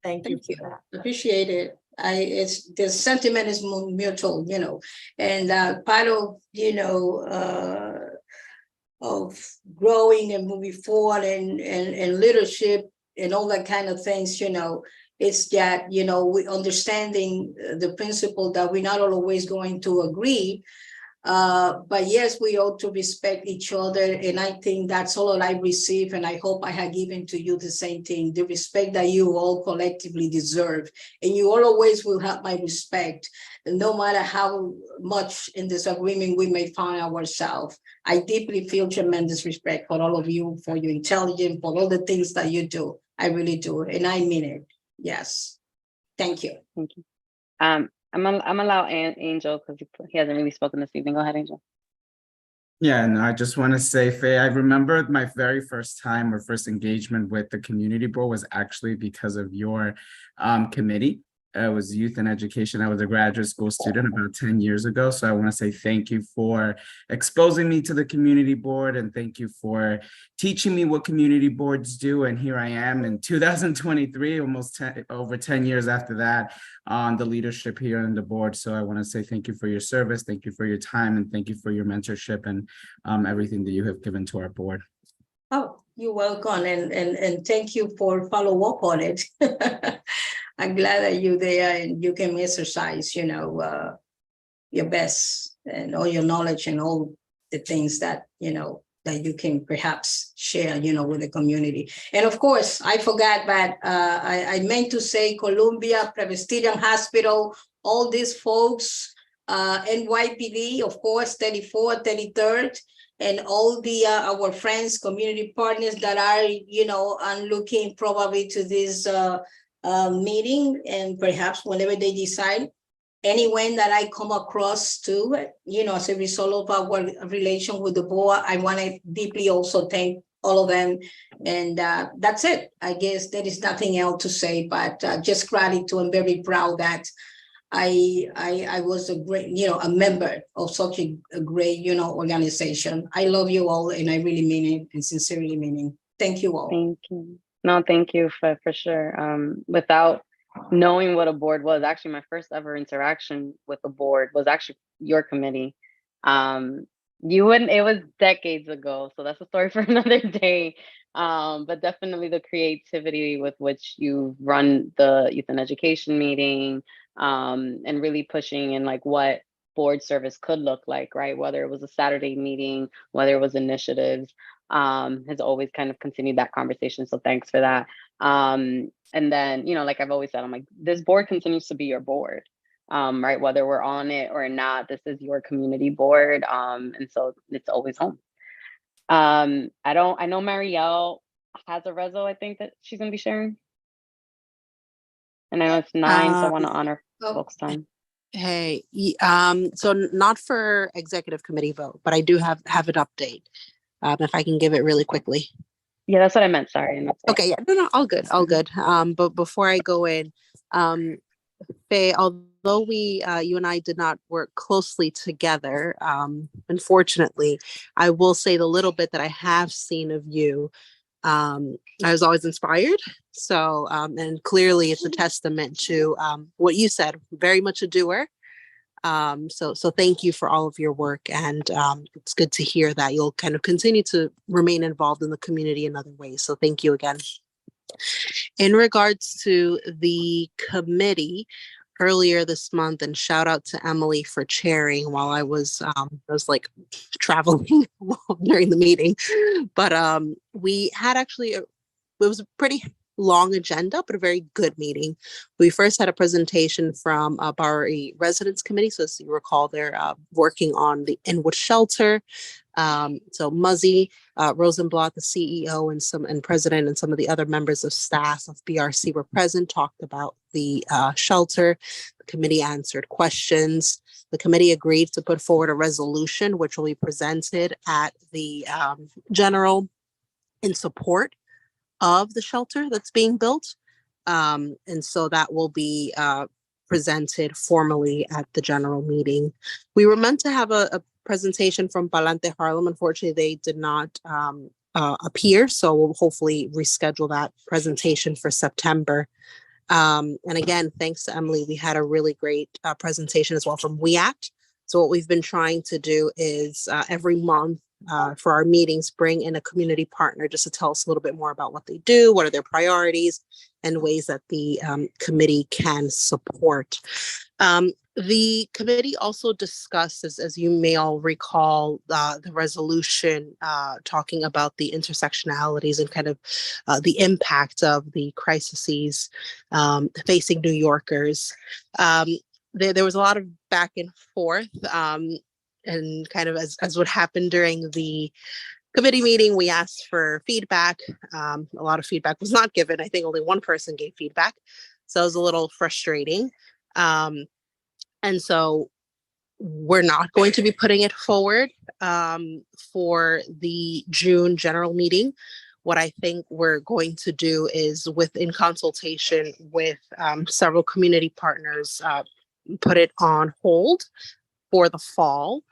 thank you for that.
Appreciate it. It's the sentiment is mutual, and part of, of growing and moving forward and leadership and all that kind of things, it's that, we understanding the principle that we're not always going to agree. But yes, we ought to respect each other. And I think that's all I receive. And I hope I have given to you the same thing, the respect that you all collectively deserve. And you all always will have my respect, no matter how much in disagreement we may find ourselves. I deeply feel tremendous respect for all of you, for your intelligence, for all the things that you do. I really do. And I mean it. Yes. Thank you.
Thank you. I'm allow Angel because he hasn't really spoken this evening. Go ahead, Angel.
Yeah, no, I just want to say, Faye, I remember my very first time or first engagement with the community board was actually because of your committee. was youth and education. I was a graduate school student about 10 years ago. So I want to say thank you for exposing me to the community board, and thank you for teaching me what community boards do. And here I am in 2023, almost over 10 years after that, on the leadership here on the board. So I want to say thank you for your service, thank you for your time, and thank you for your mentorship and everything that you have given to our board.
Oh, you're welcome, and thank you for follow up on it. I'm glad that you're there and you can exercise, your best and all your knowledge and all the things that, that you can perhaps share, with the community. And of course, I forgot, but I meant to say Columbia Presbyterian Hospital, all these folks, NYPD, of course, 34th, 33rd, and all the our friends, community partners that are, and looking probably to this meeting, and perhaps whenever they decide, anyone that I come across to, as a result of our relation with the board, I want to deeply also thank all of them. And that's it. I guess there is nothing else to say, but just gratitude. I'm very proud that I was a great, a member of such a great, organization. I love you all, and I really mean it, and sincerely mean it. Thank you all.
Thank you. No, thank you for sure. Without knowing what a board was, actually my first ever interaction with a board was actually your committee. It was decades ago, so that's a story for another day. But definitely the creativity with which you run the youth and education meeting, and really pushing in like what board service could look like, right? Whether it was a Saturday meeting, whether it was initiatives, has always kind of continued that conversation. So thanks for that. And then, like I've always said, I'm like, this board continues to be your board, right? Whether we're on it or not, this is your community board. And so it's always home. I know Marielle has a reso, I think, that she's gonna be sharing. And I know it's 9, so I want to honor folks' time.
Hey, so not for executive committee vote, but I do have an update. If I can give it really quickly.
Yeah, that's what I meant. Sorry.
Okay, yeah, no, all good, all good. But before I go in, Faye, although you and I did not work closely together, unfortunately, I will say the little bit that I have seen of you, I was always inspired. So, and clearly it's a testament to what you said, very much a doer. So thank you for all of your work, and it's good to hear that you'll kind of continue to remain involved in the community in other ways. So thank you again. In regards to the committee earlier this month, and shout out to Emily for chairing while I was like traveling during the meeting, but we had actually it was a pretty long agenda, but a very good meeting. We first had a presentation from Bowery Residents Committee. So as you recall, they're working on the Inwood shelter. So Muzzy Rosenblatt, the CEO and president, and some of the other members of staff of BRC were present, talked about the shelter. The committee answered questions. The committee agreed to put forward a resolution, which will be presented at the general in support of the shelter that's being built. And so that will be presented formally at the general meeting. We were meant to have a presentation from Palante Harlem. Unfortunately, they did not appear. So we'll hopefully reschedule that presentation for September. And again, thanks to Emily, we had a really great presentation as well from WEACT. So what we've been trying to do is every month for our meetings, bring in a community partner just to tell us a little bit more about what they do, what are their priorities, and ways that the committee can support. The committee also discussed, as you may all recall, the resolution talking about the intersectionalities and kind of the impact of the crises facing New Yorkers. There was a lot of back and forth. And kind of as what happened during the committee meeting, we asked for feedback. A lot of feedback was not given. I think only one person gave feedback. So it was a little frustrating. And so we're not going to be putting it forward for the June general meeting. what I think we're going to do is, in consultation with several community partners, put it on hold for the fall,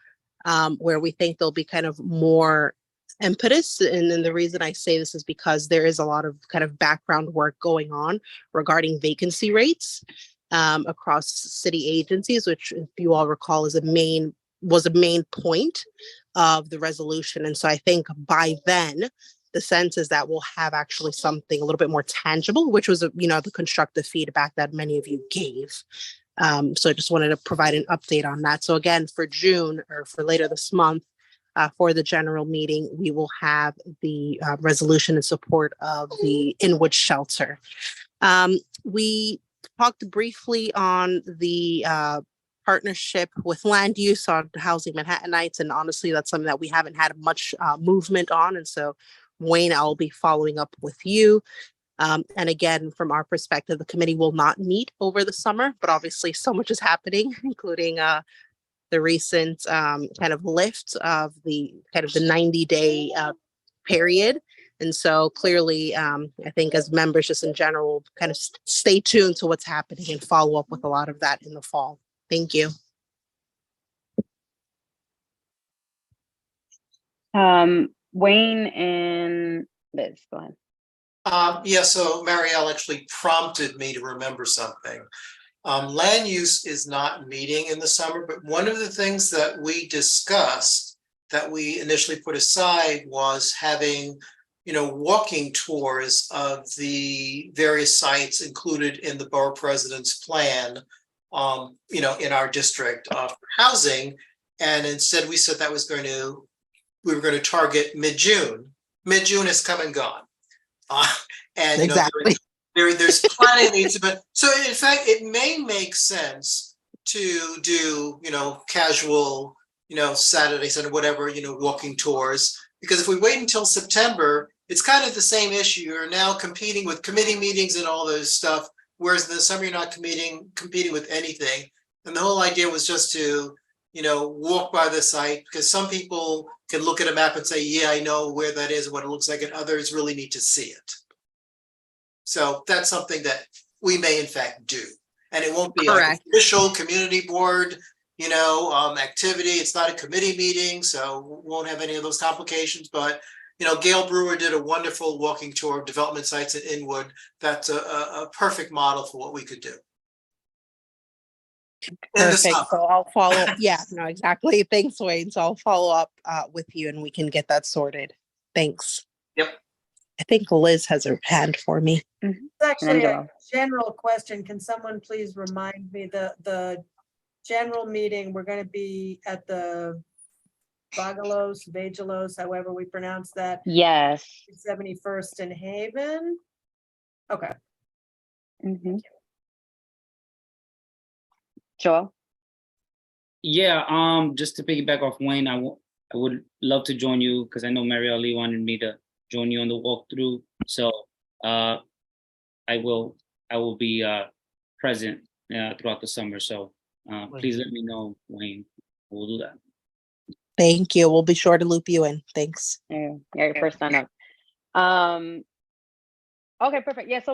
where we think there'll be kind of more impetus. And then the reason I say this is because there is a lot of kind of background work going on regarding vacancy rates across city agencies, which, if you all recall, was a main point of the resolution. And so I think by then, the sense is that we'll have actually something a little bit more tangible, which was, the constructive feedback that many of you gave. So I just wanted to provide an update on that. So again, for June, or for later this month, for the general meeting, we will have the resolution in support of the Inwood shelter. We talked briefly on the partnership with land use on Housing Manhattanites, and honestly, that's something that we haven't had much movement on. And so, Wayne, I'll be following up with you. And again, from our perspective, the committee will not meet over the summer, but obviously so much is happening, including the recent kind of lift of the 90-day period. And so clearly, I think as members just in general, kind of stay tuned to what's happening and follow up with a lot of that in the fall. Thank you.
Wayne and Liz, go ahead.
Yeah, so Marielle actually prompted me to remember something. Land use is not meeting in the summer, but one of the things that we discussed that we initially put aside was having, walking tours of the various sites included in the borough president's plan, in our district for housing. And instead we said that we were going to target mid-June. Mid-June has come and gone. And
exactly.
There's planning needs to be. So in fact, it may make sense to do, casual, Saturday, Sunday, whatever, walking tours. Because if we wait until September, it's kind of the same issue. You're now competing with committee meetings and all those stuff. Whereas in the summer, you're not competing with anything. And the whole idea was just to, walk by the site, because some people can look at a map and say, yeah, I know where that is, what it looks like, and others really need to see it. So that's something that we may in fact do. And it won't be like an official community board, activity. It's not a committee meeting, so we won't have any of those complications. But, Gail Brewer did a wonderful walking tour of development sites in Inwood. That's a perfect model for what we could do.
Perfect. So I'll follow. Yeah, no, exactly. Thanks, Wayne. So I'll follow up with you and we can get that sorted. Thanks.
Yep.
I think Liz has her hand for me.
It's actually a general question. Can someone please remind me the general meeting? We're going to be at the Vagelos, however we pronounce that.
Yes.
71st in Haven. Okay.
Mm-hmm. Joel?
Yeah, just to piggyback off Wayne, I would love to join you, because I know Marielle Lee wanted me to join you on the walkthrough. So I will be present throughout the summer. So please let me know, Wayne. We'll do that.
Thank you. We'll be sure to loop you in. Thanks.
Yeah, your first sign up. Okay, perfect. Yeah, so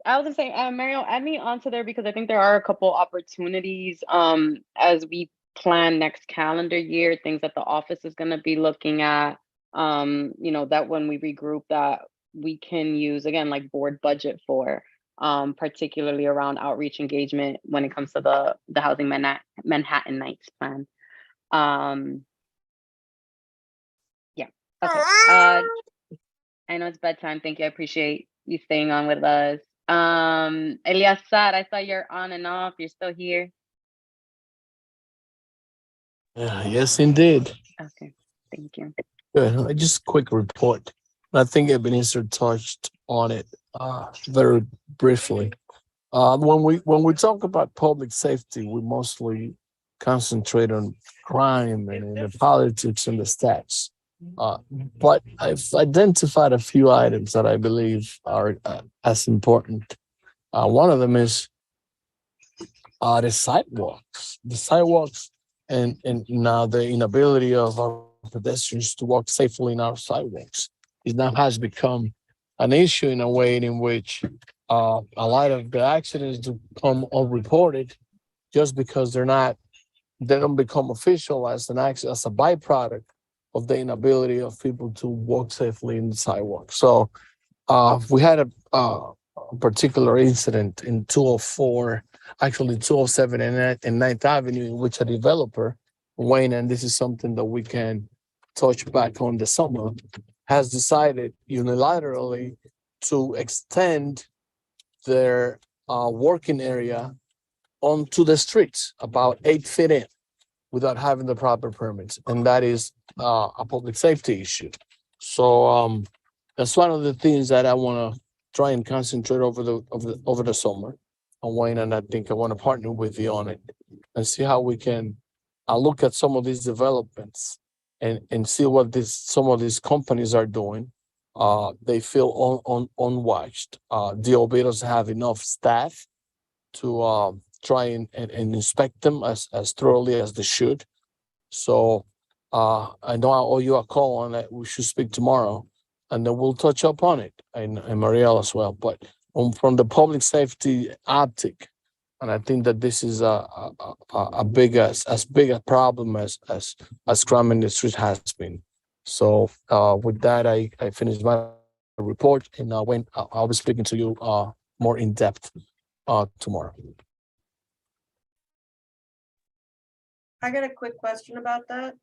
I was gonna say, Mariel, add me onto there, because I think there are a couple opportunities as we plan next calendar year, things that the office is gonna be looking at, that when we regroup, that we can use, again, like board budget for, particularly around outreach engagement when it comes to the Housing Manhattanites plan. Yeah, okay. I know it's bedtime. Thank you. I appreciate you staying on with us. Eliasar, I saw you're on and off. You're still here.
Yes, indeed.
Okay, thank you.
Good. Just a quick report. I think Ebenezer touched on it very briefly. When we talk about public safety, we mostly concentrate on crime and the politics and the stats. But I've identified a few items that I believe are as important. One of them is the sidewalks. And now the inability of our pedestrians to walk safely in our sidewalks it now has become an issue in a way in which a lot of the accidents do come unreported just because they don't become official as as a byproduct of the inability of people to walk safely in the sidewalk. So we had a particular incident in 204, actually 207 and 9th Avenue, in which a developer, Wayne, and this is something that we can touch back on this summer, has decided unilaterally to extend their working area onto the streets about 8 feet in without having the proper permits. And that is a public safety issue. So that's one of the things that I want to try and concentrate over the summer on, Wayne, and I think I want to partner with you on it and see how we can look at some of these developments and see what some of these companies are doing. They feel unwatched. DOB doesn't have enough staff to try and inspect them as thoroughly as they should. So I know I owe you a call on that. We should speak tomorrow, and then we'll touch up on it, and Marielle as well. But from the public safety optic, and I think that this is as big a problem as crime in the street has been. So with that, I finished my report, and I'll be speaking to you more in depth tomorrow.
I got a quick question about that.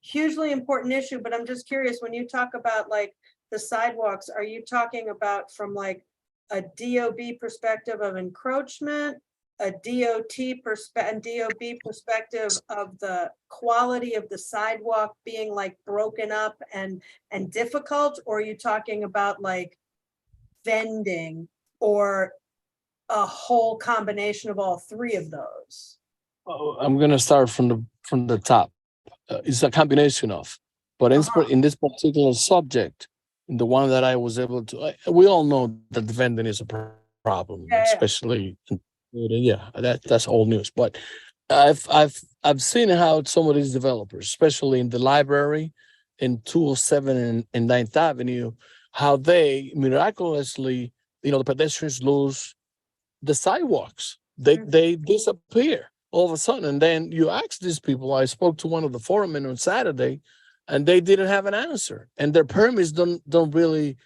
Hugely important issue, but I'm just curious, when you talk about like the sidewalks, are you talking about from like a DOB perspective of encroachment, a DOB perspective of the quality of the sidewalk being like broken up and difficult, or are you talking about like vending or a whole combination of all three of those?
I'm gonna start from the top. It's a combination of, but in this particular subject, in the one that I was able to, we all know that vending is a problem, especially. That's old news. But I've seen how some of these developers, especially in the library, in 207 and 9th Avenue, how they miraculously, the pedestrians lose the sidewalks. They disappear all of a sudden. And then you ask these people, I spoke to one of the foremen on Saturday, and they didn't have an answer. And their permits don't really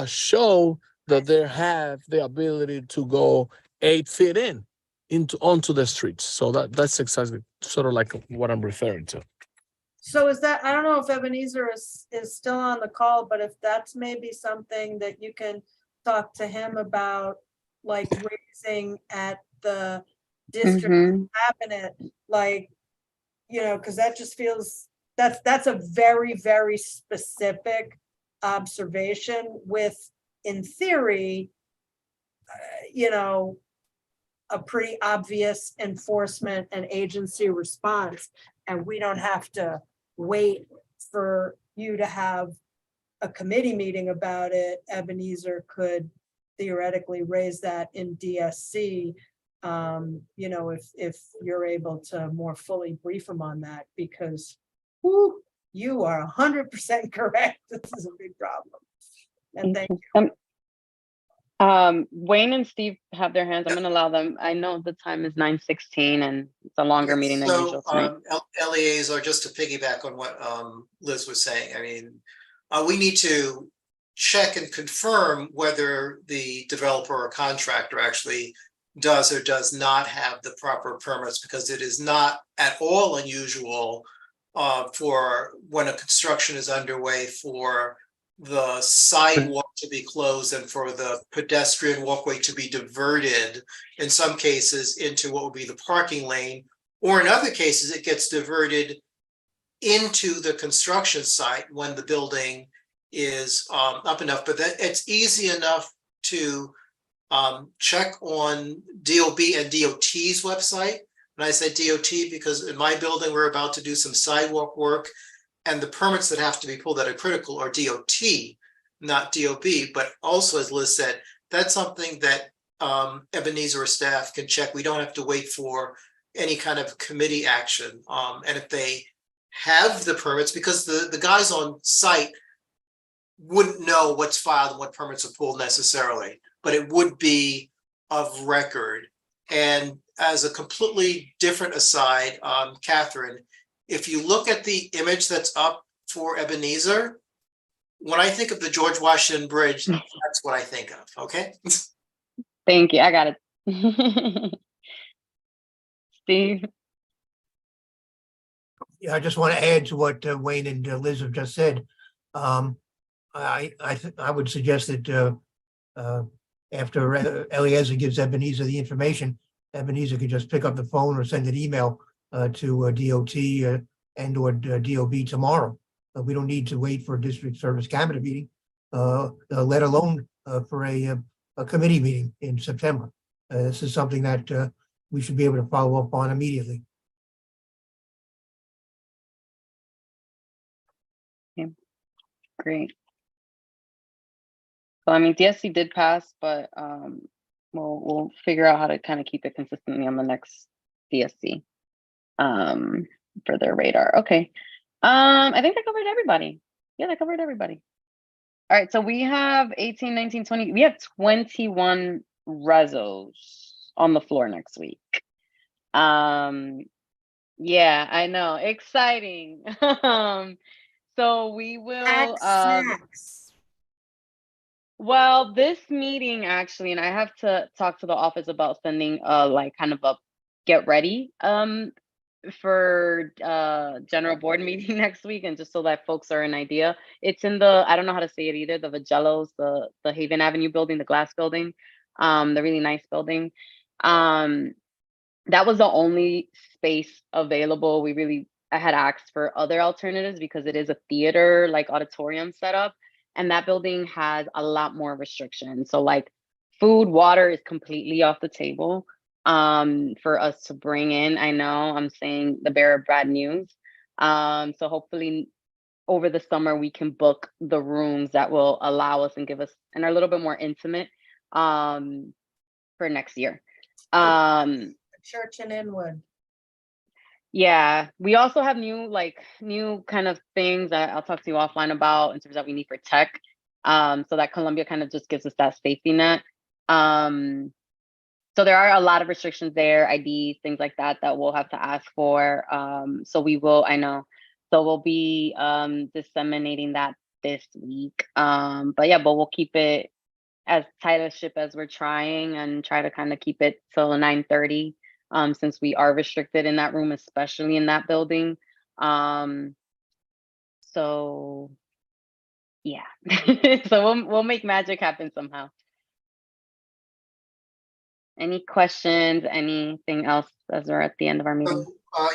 show that they have the ability to go 8 feet onto the streets. So that's exactly sort of like what I'm referring to.
So is that, I don't know if Ebenezer is still on the call, but if that's maybe something that you can talk to him about, like raising at the district cabinet, like, because that just feels, that's a very, very specific observation with, in theory, a pretty obvious enforcement and agency response. And we don't have to wait for you to have a committee meeting about it. Ebenezer could theoretically raise that in DSC, if you're able to more fully brief him on that, because you are 100% correct. This is a big problem. And thank you.
Wayne and Steve have their hands. I'm going to allow them. I know the time is 9:16 and it's a longer meeting than usual tonight.
Eleazar, just to piggyback on what Liz was saying, I mean, we need to check and confirm whether the developer or contractor actually does or does not have the proper permits, because it is not at all unusual for when a construction is underway for the sidewalk to be closed and for the pedestrian walkway to be diverted, in some cases, into what would be the parking lane, or in other cases, it gets diverted into the construction site when the building is up enough. But it's easy enough to check on DOB and DOT's website. And I say DOT because in my building, we're about to do some sidewalk work, and the permits that have to be pulled that are critical are DOT, not DOB. But also, as Liz said, that's something that Ebenezer or staff can check. We don't have to wait for any kind of committee action. And if they have the permits because the guys on site wouldn't know what's filed and what permits are pulled necessarily, but it would be of record. And as a completely different aside, Catherine, if you look at the image that's up for Ebenezer, when I think of the George Washington Bridge, that's what I think of, okay?
Thank you. I got it. Steve.
Yeah, I just want to add to what Wayne and Liz have just said. I would suggest that after Eliezer gives Ebenezer the information, Ebenezer could just pick up the phone or send an email to DOT and or DOB tomorrow. We don't need to wait for a district service cabinet meeting, let alone for a committee meeting in September. This is something that we should be able to follow up on immediately.
Great. So I mean, DSC did pass, but we'll figure out how to kind of keep it consistently on the next DSC for their radar. Okay. I think that covered everybody. Yeah, that covered everybody. All right, so we have 18, 19, 20. We have 21 rezos on the floor next week. Yeah, I know. Exciting. So we will well, this meeting actually, and I have to talk to the office about sending like kind of a get ready for general board meeting next week, and just so that folks are an idea. It's in the, I don't know how to say it either, the Vagellos, the Haven Avenue building, the glass building, the really nice building. That was the only space available. I had asked for other alternatives because it is a theater, like auditorium setup, and that building has a lot more restrictions. So like food, water is completely off the table for us to bring in. I know I'm saying the bearer of bad news. So hopefully over the summer we can book the rooms that will allow us and give us and are a little bit more intimate for next year.
Church in Inwood.
Yeah, we also have new kind of things that I'll talk to you offline about in terms of what we need for tech. So that Columbia kind of just gives us that safety net. So there are a lot of restrictions there, IDs, things like that we'll have to ask for. So we will, I know. So we'll be disseminating that this week. But we'll keep it as tight a ship as we're trying and try to kind of keep it till 9:30. Since we are restricted in that room, especially in that building. So yeah, so we'll make magic happen somehow. Any questions, anything else as we're at the end of our meeting?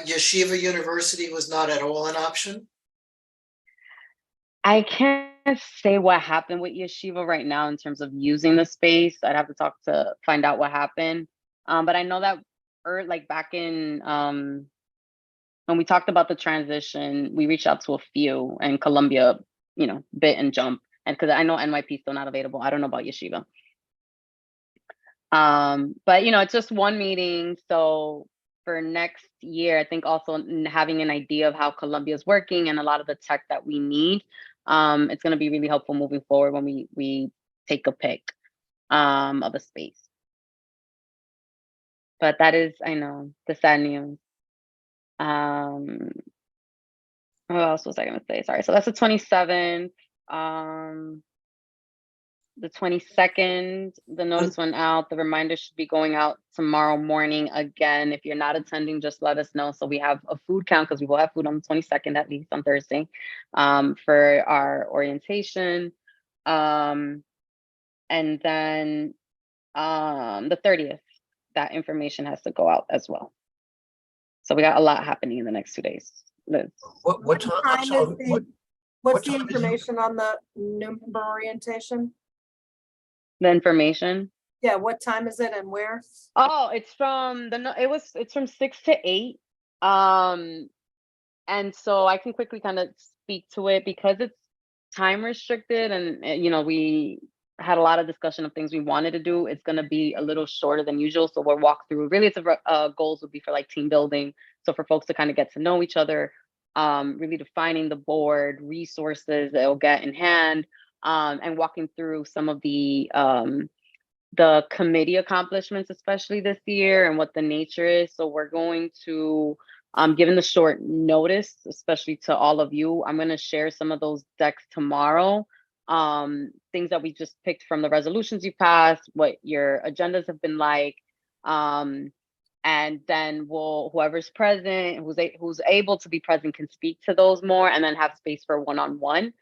Yeshiva University was not at all an option?
I can't say what happened with Yeshiva right now in terms of using the space. I'd have to find out what happened. But I know that like back in when we talked about the transition, we reached out to a few, and Columbia, bit and jump. And because I know NYP is still not available, I don't know about Yeshiva. But it's just one meeting. So for next year, I think also having an idea of how Columbia is working and a lot of the tech that we need, it's going to be really helpful moving forward when we take a pick of a space. But that is, I know, the sad news. What else was I gonna say? Sorry. So that's the 27th. The 22nd, the notice went out. The reminder should be going out tomorrow morning. Again, if you're not attending, just let us know. So we have a food count because we will have food on the 22nd, at least on Thursday, for our orientation. And then the 30th, that information has to go out as well. So we got a lot happening in the next 2 days.
What time?
What's the information on the new member orientation?
The information.
Yeah, what time is it and where?
Oh, it's from it's from 6 to 8. And so I can quickly kind of speak to it because it's time restricted, and we had a lot of discussion of things we wanted to do. It's going to be a little shorter than usual. So we'll walk through, really it's goals would be for like team building. So for folks to kind of get to know each other, really defining the board, resources that it'll get in hand, and walking through some of the committee accomplishments, especially this year, and what the nature is. So we're going to, given the short notice, especially to all of you, I'm going to share some of those decks tomorrow. Things that we just picked from the resolutions you passed, what your agendas have been like. And then whoever's present, who's able to be present, can speak to those more, and then have space for one-on-one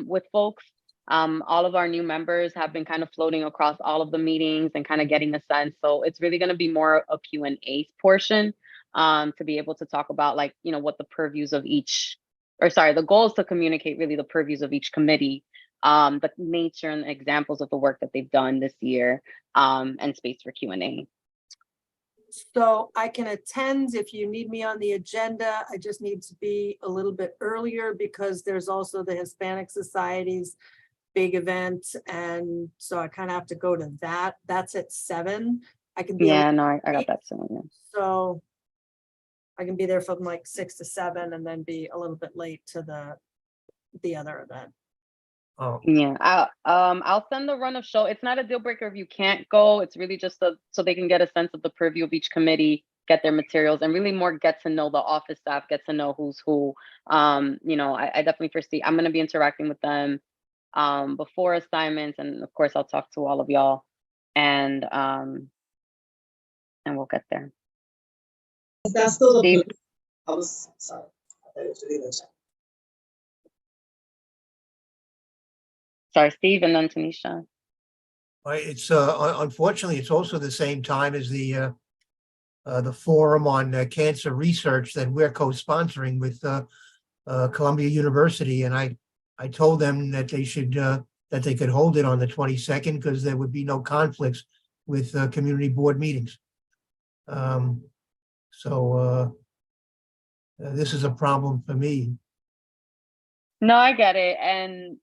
with folks. All of our new members have been kind of floating across all of the meetings and kind of getting a sense. So it's really going to be more a Q&A portion, to be able to talk about, like, what the purviews of each, the goal is to communicate really the purviews of each committee, the nature and examples of the work that they've done this year, and space for Q&A.
So I can attend if you need me on the agenda. I just need to be a little bit earlier because there's also the Hispanic Society's big event. And so I kind of have to go to that. That's at 7. I can be.
Yeah, no, I got that soon. Yeah.
So I can be there from like 6 to 7 and then be a little bit late to the other event.
Oh,
Yeah, I'll send the run of show. It's not a deal breaker if you can't go. It's really just so they can get a sense of the purview of each committee, get their materials, and really more get to know the office staff, get to know who's who. I definitely foresee I'm going to be interacting with them before assignments, and of course I'll talk to all of y'all, and we'll get there.
That's still the
Steve?
plan. I was sorry. I thought it was really the chat.
Sorry, Steve, and then Tanisha.
it's unfortunately, it's also the same time as the forum on cancer research that we're co-sponsoring with Columbia University, and I told them that they should that they could hold it on the 22nd because there would be no conflicts with community board meetings. So this is a problem for me.
No, I get it, and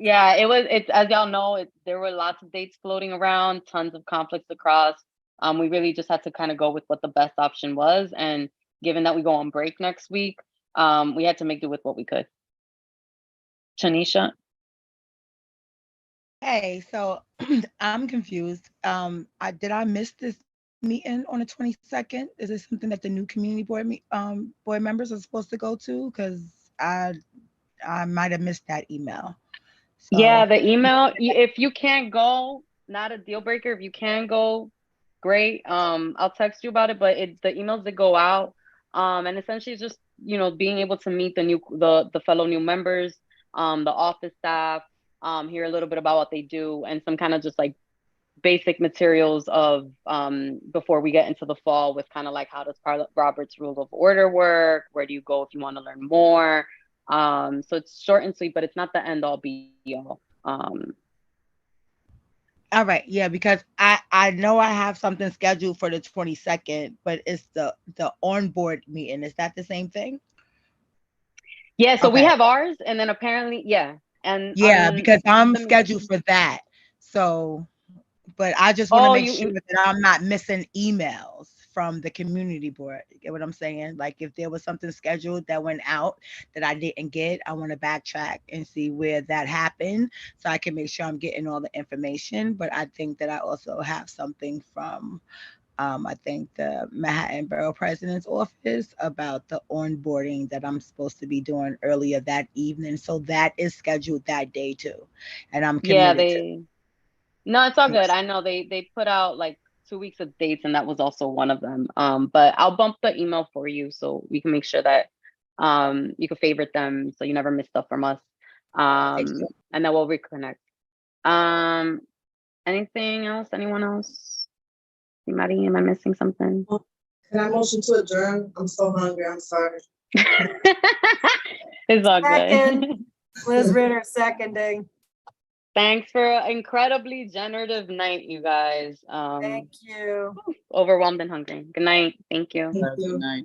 yeah, it's as y'all know, there were lots of dates floating around, tons of conflicts across. We really just had to kind of go with what the best option was, and given that we go on break next week, we had to make do with what we could. Tanisha?
Hey, so I'm confused. Did I miss this meeting on the 22nd? Is this something that the new community board members are supposed to go to? Because I might have missed that email. So,
Yeah, the email. If you can't go, not a deal breaker. If you can go, great. I'll text you about it. But the emails that go out, and essentially it's just being able to meet the fellow new members, the office staff, hear a little bit about what they do, and some kind of just like basic materials of before we get into the fall, with kind of like, how does Robert's Rule of Order work? Where do you go if you want to learn more? So it's short and sweet, but it's not the end all be all.
all right, yeah, because I know I have something scheduled for the 22nd, but it's the onboard meeting. Is that the same thing?
Yeah, so we
Okay.
have ours, and then apparently, yeah. And
Yeah, because I'm scheduled for that. So, but I just want to make sure that I'm not missing emails from the community board. You get what I'm saying? Like, if there was something scheduled that went out that I didn't get, I want to backtrack and see where that happened so I can make sure I'm getting all the information. But I think that I also have something from I think the Manhattan Borough President's office about the onboarding that I'm supposed to be doing earlier that evening. So that is scheduled that day too. And I'm committed
No, it's all good. I know they put out like 2 weeks of dates, and that was also one of them. But I'll bump the email for you so we can make sure that you can favorite them so you never miss stuff from us. And then we'll reconnect. Anything else? Anyone else? Anybody? Am I missing something?
Can I motion to adjourn? I'm so hungry. I'm sorry.
It's all good.
Liz Ritter seconding.
Thanks for an incredibly generative night, you guys.
Thank you.
Overwhelmed and hungry. Good night. Thank you.
Thank you.
Good night.